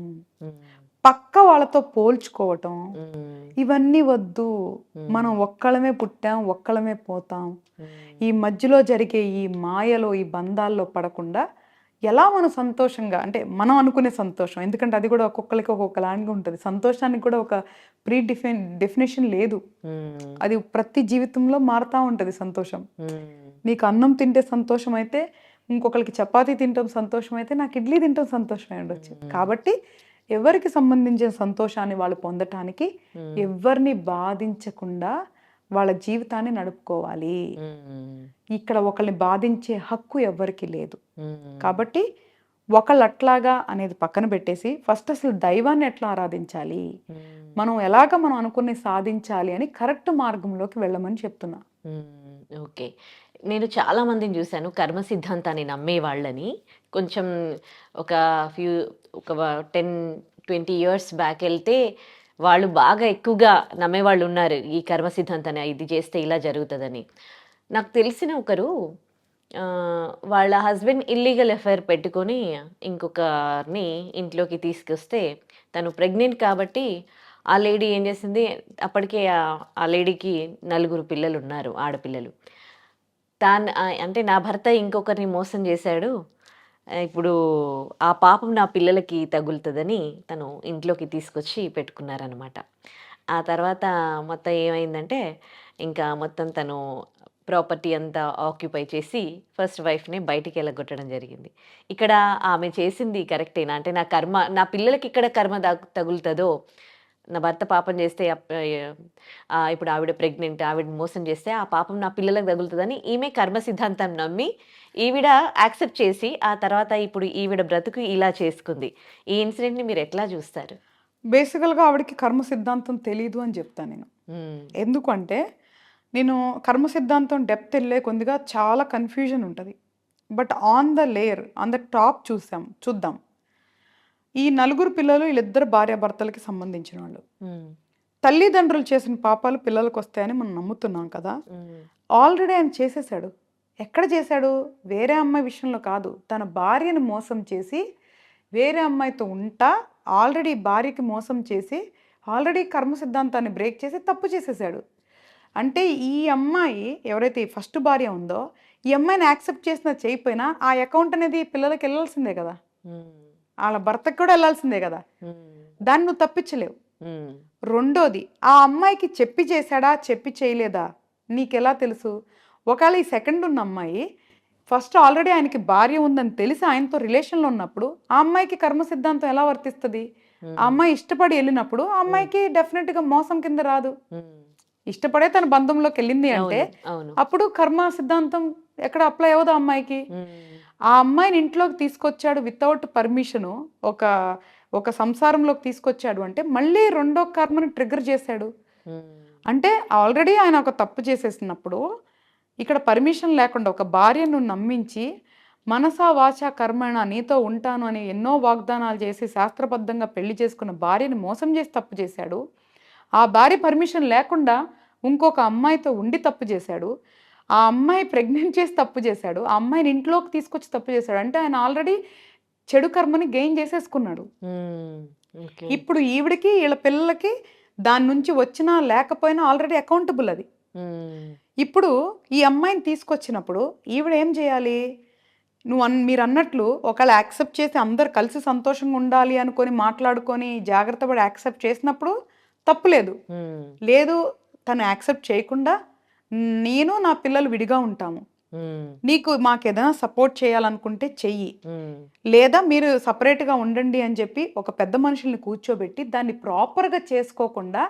పక్క వాళ్ళతో పోల్చుకోవటం, ఇవన్నీ వద్దు. మనం ఒక్కళ్ళమే పుట్టాం, ఒక్కళ్ళమే పోతాం. ఈ మధ్యలో జరిగే ఈ మాయలో ఈ బంధాల్లో పడకుండా ఎలా మనం సంతోషంగా, అంటే మనం అనుకునే సంతోషం, ఎందుకంటే అది కూడా ఒక్కొక్కరికి ఒక్కొక్కలాంటిగా ఉంటుంది. సంతోషానికి కూడా ఒక డెఫినేషన్ లేదు. అది ప్రతి జీవితంలో మారుతూ ఉంటుంది సంతోషం. నీకు అన్నం తింటే సంతోషం అయితే ఇంకొకరికి చపాతీ తింటాం సంతోషం అయితే నాకు ఇడ్లీ తింటాం సంతోషమే ఉండొచ్చు. కాబట్టి ఎవరికి సంబంధించిన సంతోషాన్ని వాళ్ళు పొందటానికి ఎవరిని బాధించకుండా వాళ్ళ జీవితాన్ని నడుపుకోవాలి. ఇక్కడ ఒకరిని బాధించే హక్కు ఎవరికి లేదు. కాబట్టి ఒకళ్ళు అట్లాగా అనేది పక్కన పెట్టేసి ఫస్ట్ అసలు దైవాన్ని ఎట్లా ఆరాధించాలి, మనం ఎలాగ మనం అనుకుని సాధించాలి అని కరెక్ట్ మార్గంలోకి వెళ్ళమని చెప్తున్నా. ఓకే. నేను చాలా మందిని చూశాను కర్మ సిద్ధాంతాన్ని నమ్మే వాళ్ళని. కొంచెం ఒక 10-20 ఇయర్స్ బ్యాక్ వెళ్తే వాళ్ళు బాగా ఎక్కువగా నమ్మేవాళ్ళు ఉన్నారు ఈ కర్మ సిద్ధాంతాన్ని, ఇది చేస్తే ఇలా జరుగుతుందని. నాకు తెలిసిన ఒకరు వాళ్ళ హస్బెండ్ ఇల్లీగల్ అఫైర్ పెట్టుకొని ఇంకొకరిని ఇంట్లోకి తీసుకొస్తే తను ప్రెగ్నెంట్ కాబట్టి ఆ లేడీ ఏం చేసింది, అప్పటికే ఆ లేడీకి 4 పిల్లలు ఉన్నారు, ఆడపిల్లలు. అంటే నా భర్త ఇంకొకరిని మోసం చేశాడు, ఇప్పుడు ఆ పాపం నా పిల్లలకి తగులుతుందని తను ఇంట్లోకి తీసుకొచ్చి పెట్టుకున్నారనమాట. ఆ తర్వాత మొత్తం ఏమైందంటే ఇంకా మొత్తం తను ప్రాపర్టీ అంతా ఆక్యుపై చేసి ఫస్ట్ వైఫ్ని బయటికి వెళ్ళగొట్టడం జరిగింది. ఇక్కడ ఆమె చేసింది కరెక్టేనా? అంటే నా కర్మ, నా పిల్లలకి ఇక్కడ కర్మ తగులుతుందో, నా భర్త పాపం చేస్తే ఇప్పుడు ఆవిడ ప్రెగ్నెంట్, ఆవిడ మోసం చేస్తే ఆ పాపం నా పిల్లలకు తగులుతుందని ఈమె కర్మ సిద్ధాంతం నమ్మి ఈవిడ యాక్సెప్ట్ చేసి ఆ తర్వాత ఇప్పుడు ఈవిడ బ్రతుకు ఇలా చేసుకుంది. ఈ ఇన్సిడెంట్ని మీరు ఎట్లా చూస్తారు? బేసికల్గా ఆవిడకి కర్మ సిద్ధాంతం తెలీదు అని చెప్తాను నేను. ఎందుకంటే నేను కర్మ సిద్ధాంతం డెప్త్ వెళ్ళే కొద్దిగా చాలా కన్ఫ్యూజన్ ఉంటుంది. But on the layer, on the top చూద్దాం. ఈ 4 పిల్లలు వీళ్ళిద్దరు భార్యాభర్తలకి సంబంధించిన వాళ్ళు. తల్లిదండ్రులు చేసిన పాపాలు పిల్లలకు వస్తాయని మనం నమ్ముతున్నాం కదా. ఆల్రెడీ ఆయన చేసేసాడు. ఎక్కడ చేశాడు? వేరే అమ్మాయి విషయంలో కాదు, తన భార్యను మోసం చేసి వేరే అమ్మాయితో ఉంటా ఆల్రెడీ భార్యకి మోసం చేసి ఆల్రెడీ కర్మ సిద్ధాంతాన్ని బ్రేక్ చేసి తప్పు చేసేసాడు. అంటే ఈ అమ్మాయి ఎవరైతే ఫస్ట్ భార్య ఉందో ఈ అమ్మాయిని యాక్సెప్ట్ చేసినా చేయకపోయినా ఆ అకౌంట్ అనేది పిల్లలకి వెళ్ళాల్సిందే కదా, వాళ్ళ భర్తకు కూడా వెళ్ళాల్సిందే కదా, దాన్ని నువ్వు తప్పించలేవు. రెండోది, ఆ అమ్మాయికి చెప్పి చేశాడా చెప్పి చేయలేదా నీకెలా తెలుసు? ఒకవేళ ఈ సెకండ్ ఉన్న అమ్మాయి ఫస్ట్ ఆల్రెడీ ఆయనకి భార్య ఉందని తెలిసి ఆయనతో రిలేషన్లో ఉన్నప్పుడు ఆ అమ్మాయికి కర్మ సిద్ధాంతం ఎలా వర్తిస్తుంది? ఆ అమ్మాయి ఇష్టపడి వెళ్ళినప్పుడు ఆ అమ్మాయికి డెఫినెట్గా మోసం కింద రాదు. ఇష్టపడే తన బంధంలోకి వెళ్ళింది అంటే అవును. అవును. అప్పుడు కర్మ సిద్ధాంతం ఎక్కడ అప్లై అవ్వదు ఆ అమ్మాయికి. హ్మ్. ఆ అమ్మాయిని ఇంట్లోకి తీసుకొచ్చాడు వితౌట్ పర్మిషను. ఒక ఒక సంసారంలోకి తీసుకొచ్చాడు అంటే మళ్ళీ రెండో కర్మని ట్రిగ్గర్ చేశాడు. హ్మ్. అంటే ఆల్రెడీ ఆయన ఒక తప్పు చేసేసినప్పుడు ఇక్కడ పర్మిషన్ లేకుండా ఒక భార్యను నమ్మించి మనసా వాచా కర్మణ నీతో ఉంటాను అని ఎన్నో వాగ్దానాలు చేసి శాస్త్రబద్ధంగా పెళ్లి చేసుకున్న భార్యని మోసం చేసి తప్పు చేశాడు. ఆ భార్య పర్మిషన్ లేకుండా ఇంకొక అమ్మాయితో ఉండి తప్పు చేశాడు. ఆ అమ్మాయి ప్రెగ్నెంట్ చేసి తప్పు చేశాడు. ఆ అమ్మాయిని ఇంట్లోకి తీసుకొచ్చి తప్పు చేశాడు. అంటే ఆయన ఆల్రెడీ చెడు కర్మని గెయిన్ చేసేసుకున్నాడు. హ్మ్. ఓకే. ఇప్పుడు ఈవిడికి వీళ్ళ పిల్లలకి దాని నుంచి వచ్చినా లేకపోయినా ఆల్రెడీ అకౌంటబుల్ అది. హ్మ్. ఇప్పుడు ఈ అమ్మాయిని తీసుకొచ్చినప్పుడు ఈవిడ ఏం చేయాలి? మీరన్నట్లు ఒకవేళ యాక్సెప్ట్ చేసి అందరూ కలిసి సంతోషంగా ఉండాలి అనుకొని మాట్లాడుకొని జాగ్రత్త పడి యాక్సెప్ట్ చేసినప్పుడు తప్పు లేదు. హ్మ్. లేదు తను యాక్సెప్ట్ చేయకుండా నేను నా పిల్లలు విడిగా ఉంటాము. హ్మ్. నీకు మాకేదైనా సపోర్ట్ చేయాలనుకుంటే చెయ్యి. హ్మ్. లేదా మీరు సెపరేట్‌గా ఉండండి అని చెప్పి ఒక పెద్ద మనుషుల్ని కూర్చోబెట్టి దాన్ని ప్రాపర్‌గా చేసుకోకుండా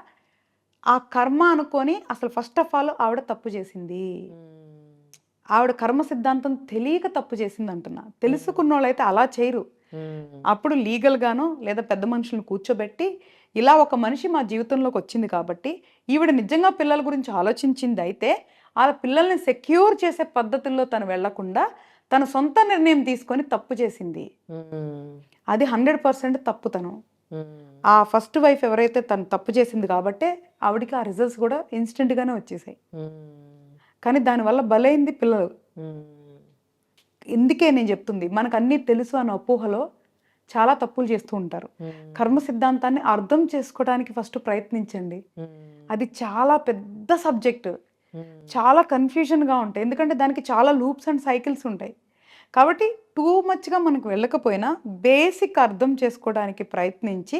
ఆ కర్మ అనుకోని అసలు ఫస్ట్ ఆఫ్ ఆల్ ఆవిడ తప్పు చేసింది. హ్మ్. ఆవిడ కర్మ సిద్ధాంతం తెలియక తప్పు చేసిందంటున్నా. తెలుసుకున్నోళ్ళైతే అలా చేయరు. హ్మ్. అప్పుడు లీగల్‌గానో లేదా పెద్ద మనుషుల్ని కూర్చోబెట్టి, ఇలా ఒక మనిషి మా జీవితంలోకొచ్చింది కాబట్టి, ఈవిడ నిజంగా పిల్లల గురించి ఆలోచించిందయితే, ఆళ్ళ పిల్లల్ని సెక్యూర్ చేసే పద్ధతుల్లో తను వెళ్ళకుండా, తన సొంత నిర్ణయం తీసుకొని తప్పు చేసింది. హ్మ్. అది 100% తప్పుతనం. హ్మ్. ఆ ఫస్ట్ వైఫ్ ఎవరైతే తను తప్పు చేసింది కాబట్టే, ఆవిడకి ఆ రిజల్ట్స్ గూడా ఇన్‌స్టంట్‌గానే వచ్చేసాయి. హ్మ్. కానీ దానివల్ల బలైంది పిల్లలు. హ్మ్. ఇందుకే నేను చెప్తుంది. మనకన్నీ తెలుసు అన్న అపోహలో చాలా తప్పులు చేస్తూ ఉంటారు. హ్మ్. కర్మ సిద్ధాంతాన్ని అర్థం చేసుకోవడానికి ఫస్ట్ ప్రయత్నించండి. హ్మ్. అది చాలా పెద్ద సబ్జెక్ట్. హ్మ్. చాలా కన్‌ఫ్యూజన్‌గా ఉంటాయి. ఎందుకంటే దానికి చాలా లూప్స్ అండ్ సైకిల్స్ ఉంటాయి. కాబట్టి టూ మచ్‌గా మనకు వెళ్ళకపోయినా బేసిక్ అర్థం చేసుకోవడానికి ప్రయత్నించి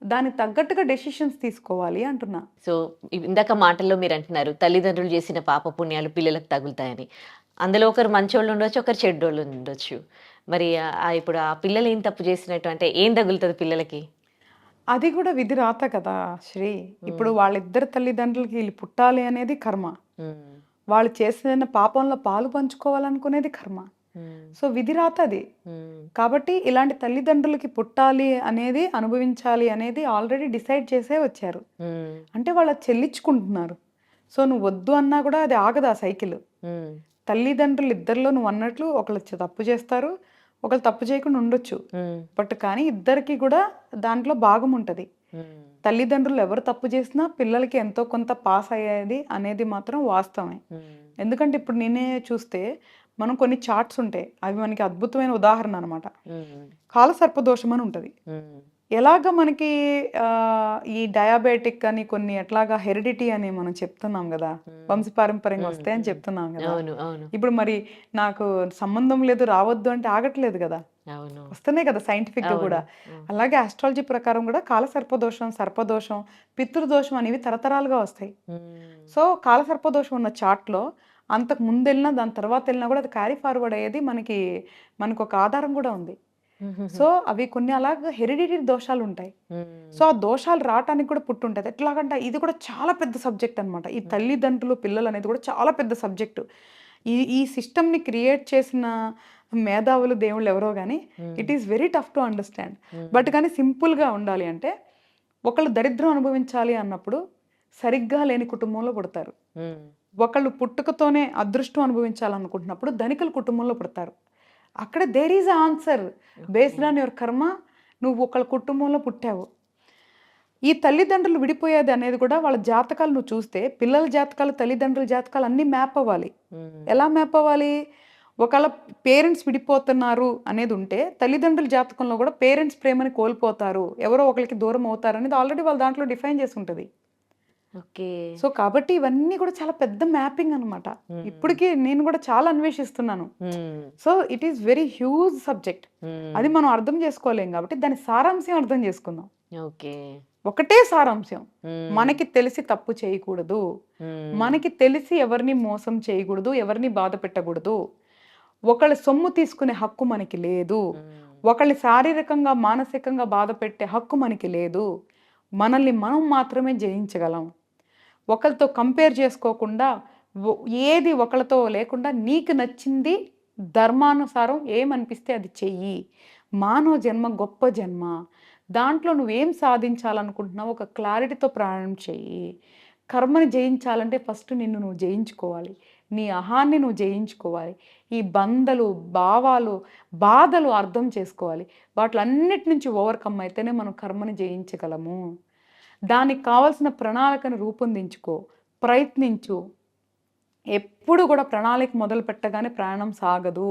దానికి తగ్గట్టుగా డెసిషన్స్ తీసుకోవాలి అంటున్నా. సో, ఇందాక మాటల్లో మీరంటున్నారు, తల్లిదండ్రులు చేసిన పాపపుణ్యాలు పిల్లలకు తగులుతాయని. అందులో ఒకరు మంచోళ్ళుండొచ్చు, ఒకరు చెడ్డోళ్ళుండొచ్చు. మరి ఇప్పుడు ఆ పిల్లలు ఏం తప్పు చేసినట్టు అంటే ఏం తగులుతది పిల్లలకి? అది కూడా విధి రాత కదా శ్రీ. ఇప్పుడు హ్మ్. వాళ్ళిద్దరి తల్లిదండ్రులకి ఈళ్ళు పుట్టాలి అనేది కర్మ. హ్మ్. వాళ్ళు చేసిన పాపంలో పాలు పంచుకోవాలనుకునేది కర్మ. హ్మ్. సో, విధి రాత అది. హ్మ్. కాబట్టి ఇలాంటి తల్లిదండ్రులకి పుట్టాలి అనేది, అనుభవించాలి అనేది ఆల్రెడీ డిసైడ్ చేసే వచ్చారు. హ్మ్. అంటే వాళ్ళు అది చెల్లించుకుంటున్నారు. సో, నువ్వు వద్దు అన్నా కూడా అది ఆగదు ఆ సైకిల్. హ్మ్. తల్లిదండ్రులు ఇద్దరిలో నువ్వన్నట్లు ఒకళ్ళు తప్పు చేస్తారు. ఒకళ్ళు తప్పు చేయకుండా ఉండొచ్చు. హ్మ్. బట్ కానీ ఇద్దరికీ కూడా దాంట్లో భాగం ఉంటది. హ్మ్. తల్లిదండ్రులు ఎవరు తప్పు చేసినా పిల్లలకి ఎంతో కొంత పాస్ అయ్యేది అనేది మాత్రం వాస్తవమే. హ్మ్. ఎందుకంటే ఇప్పుడు నేనే చూస్తే మనం కొన్ని చార్ట్స్ ఉంటాయి. అవి మనకి అద్భుతమైన ఉదాహరణ అనమాట. హ్మ్. కాలసర్పదోషం అని ఉంటది. హ్మ్. ఎలాగ మనకి ఈ డయాబెటిక్ అని కొన్ని ఎట్లాగా హెరిడిటీ అని మనం చెప్తున్నాం గదా! హ్మ్. వంశపారంపర్యంగా హ్మ్. వస్తాయని హ్మ్. చెప్తున్నాం గదా! అవును. అవును. ఇప్పుడు మరి నాకు సంబంధం లేదు రావద్దు అంటే ఆగట్లేదు గదా! అవును. వస్తున్నాయి కదా సైంటిఫిక్‌గా అవును. గూడా. హ్మ్. అలాగే ఆస్ట్రాలజీ ప్రకారం గూడా కాలసర్పదోషం, సర్పదోషం, పితృదోషం అనేవి తరతరాలుగా వస్తాయి. హ్మ్. సో, కాలసర్పదోషం ఉన్న చార్ట్‌లో అంతకు ముందెళ్ళినా, దాని తర్వాతెళ్ళినా గూడా అది క్యారీ ఫార్వర్డ్ అయ్యేది మనకొక ఆధారం గూడా ఉంది. హుహుహు. సో, అవి కొన్ని అలాగా హెరిడిటరీ దోషాలుంటాయి. సో, హ్మ్. ఆ దోషాలు రాటానికి కూడా పుట్టుంటది. ఎట్లాగంటే ఇది కూడా చాలా పెద్ద సబ్జెక్ట్ అనమాట. ఈ హ్మ్. తల్లిదండ్రులు, పిల్లలనేది కూడా చాలా పెద్ద సబ్జెక్టు. ఈ ఈ సిస్టమ్‌ని క్రియేట్ చేసిన మేధావులు, దేవుళ్ళు ఎవరో గాని హ్మ్. It is very tough to understand. But హ్మ్. కానీ సింపుల్‌గా ఉండాలి అంటే, ఒకళ్ళు దరిద్రం అనుభవించాలి అన్నప్పుడు సరిగ్గా లేని కుటుంబంలో పుడతారు. హ్మ్. ఒకళ్ళు పుట్టుకతోనే అదృష్టం అనుభవించాలనుకుంటున్నప్పుడు ధనికుల కుటుంబంలో పుడతారు. అక్కడ there is a answer. Okay. Based on your karma నువ్వు ఒకళ్ళ కుటుంబంలో పుట్టావు. ఈ తల్లిదండ్రులు విడిపోయేది అనేది కూడా వాళ్ళ జాతకాలు నువ్వు చూస్తే పిల్లల జాతకాలు, తల్లిదండ్రుల జాతకాలు అన్నీ మ్యాప్ అవ్వాలి. హ్మ్. ఎలా మ్యాప్ అవ్వాలి? ఒకవేళ పేరెంట్స్ విడిపోతున్నారు అనేది ఉంటే తల్లిదండ్రుల జాతకంలో కూడా పేరెంట్స్ ప్రేమని కోల్పోతారు. ఎవరో ఒకళ్ళకి దూరం అవుతారనేది ఆల్రెడీ వాళ్ళ దాంట్లో డిఫైన్ చేసి ఉంటది. ఓకే. సో, కాబట్టి ఇవన్నీ కూడా చాలా పెద్ద మ్యాపింగ్ అనమాట. హ్మ్. ఇప్పటికి నేను కూడా చాలా అన్వేషిస్తున్నాను. హ్మ్. So, it is very huge subject. హ్మ్. అది మనం అర్థం చేసుకోలేం కాబట్టి దాని సారాంశం అర్థం చేసుకుందాం. ఓకే. ఒకటే సారాంశం. హ్మ్. మనకి తెలిసి తప్పు చేయకూడదు. హ్మ్. మనకి తెలిసి ఎవరిని మోసం చేయకూడదు. ఎవరిని బాధ పెట్టకూడదు. ఒకళ్ళ సొమ్ము తీసుకునే హక్కు మనకి లేదు. హ్మ్. ఒకళ్ళని శారీరకంగా, మానసికంగా బాధ పెట్టే హక్కు మనకి లేదు. మనల్ని మనం మాత్రమే జయించగలం. ఒకరితో కంపేర్ చేసుకోకుండా ఏది ఒకరితో లేకుండా నీకు నచ్చింది ధర్మానుసారం ఏమనిపిస్తే అది చెయ్యి. మానవ జన్మ గొప్ప జన్మ. దాంట్లో నువ్వేం సాధించాలనుకుంటున్నావు ఒక క్లారిటీతో ప్రయాణం చెయ్యి. కర్మని జయించాలంటే ఫస్ట్ నిన్ను నువ్వు జయించుకోవాలి. నీ అహాన్ని నువ్వు జయించుకోవాలి. ఈ బంధలు, భావాలు, బాధలు అర్థం చేసుకోవాలి. వాటిలన్నిటి నుంచి ఓవర్కమ్ అయితేనే మనం కర్మని జయించగలము. దానికి కావాల్సిన ప్రణాళికను రూపొందించుకో, ప్రయత్నించు. ఎప్పుడు కూడా ప్రణాళిక మొదలు పెట్టగానే ప్రయాణం సాగదు.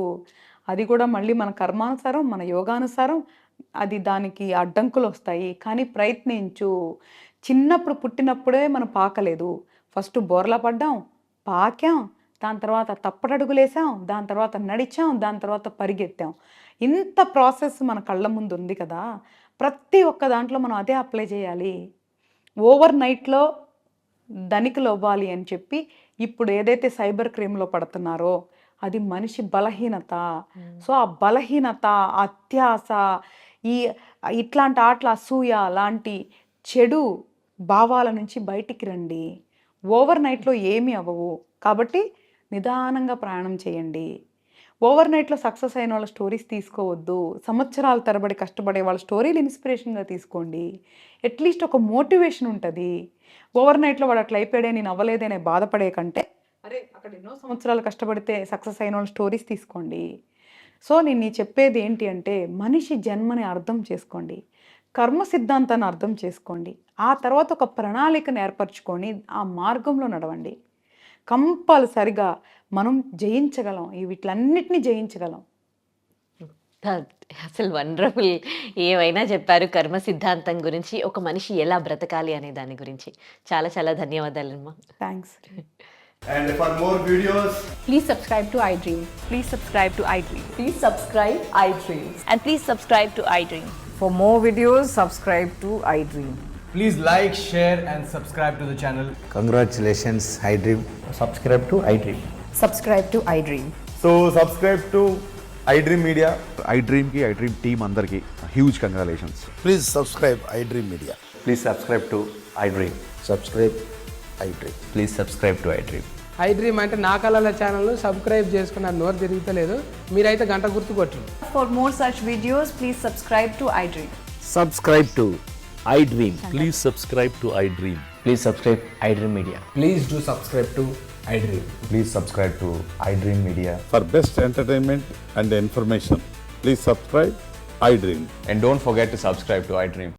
అది కూడా మళ్ళీ మన కర్మానుసారం, మన యోగానుసారం అది దానికి అడ్డంకులు వస్తాయి. కానీ ప్రయత్నించు. చిన్నప్పుడు పుట్టినప్పుడే మనం పాకలేదు. ఫస్ట్ బోర్లా పడ్డాం, పాకాం, దాని తర్వాత తప్పటడుగులేసాం, దాని తర్వాత నడిచాం, దాని తర్వాత పరిగెత్తాం. ఇంత ప్రాసెస్ మన కళ్ళ ముందు ఉంది కదా, ప్రతి ఒక్క దాంట్లో మనం అదే అప్లై చేయాలి. ఓవర్ నైట్లో ధనికులు అవ్వాలి అని చెప్పి ఇప్పుడు ఏదైతే సైబర్ క్రైమ్లో పడుతున్నారో అది మనిషి బలహీనత. సో ఆ బలహీనత, అత్యాస, ఇట్లాంటి ఆటల అసూయ లాంటి చెడు భావాల నుంచి బయటికి రండి. ఓవర్ నైట్లో ఏమీ అవ్వవు. కాబట్టి నిదానంగా ప్రయాణం చేయండి. ఓవర్ నైట్లో సక్సెస్ అయిన వాళ్ళ స్టోరీస్ తీసుకోవద్దు. సంవత్సరాల తరబడి కష్టపడే వాళ్ళ స్టోరీలు ఇన్స్పిరేషన్గా తీసుకోండి. అట్లీస్ట్ ఒక మోటివేషన్ ఉంటుంది. ఓవర్ నైట్లో వాడు అట్లా అయిపోయాడే, నేను అవ్వలేదనే బాధపడే కంటే అరే అక్కడ ఎన్నో సంవత్సరాలు కష్టపడితే సక్సెస్ అయిన వాళ్ళ స్టోరీస్ తీసుకోండి. సో నేను చెప్పేది ఏంటి అంటే మనిషి జన్మని అర్థం చేసుకోండి, కర్మ సిద్ధాంతాన్ని అర్థం చేసుకోండి, ఆ తర్వాత ఒక ప్రణాళికను ఏర్పరచుకొని ఆ మార్గంలో నడవండి. కంపల్సరిగా మనం జయించగలం. వీటిలన్నిటినీ జయించగలం. అసలు వండర్ఫుల్. ఏమైనా చెప్పారు కర్మ సిద్ధాంతం గురించి, ఒక మనిషి ఎలా బ్రతకాలి అనే దాని గురించి. చాలా చాలా ధన్యవాదాలమ్మా. Thanks. And for more videos, Please subscribe to iDream. Please subscribe to iDream. Please subscribe iDream. And please subscribe to iDream. For more videos, subscribe to iDream. please like, share and subscribe to the channel. Congratulations, iDream. Subscribe to iDream. Subscribe to iDream. So subscribe to iDream Media. iDream ki iDream team అందరికి huge congratulations. Please subscribe iDream Media. Please subscribe to iDream. Subscribe iDream. Please subscribe to iDream. iDream అంటే నా కళల channel subscribe చేసుకున్న నోరు తిరుగుతలేదు. మీరైతే గంట గుర్తు కొట్టండి. For more such videos, please subscribe to iDream. Subscribe to iDream. Please subscribe to iDream. Please subscribe iDream Media. Please do subscribe to iDream. Please subscribe to iDream Media. For best entertainment and information, please subscribe iDream. And don't forget to subscribe to iDream.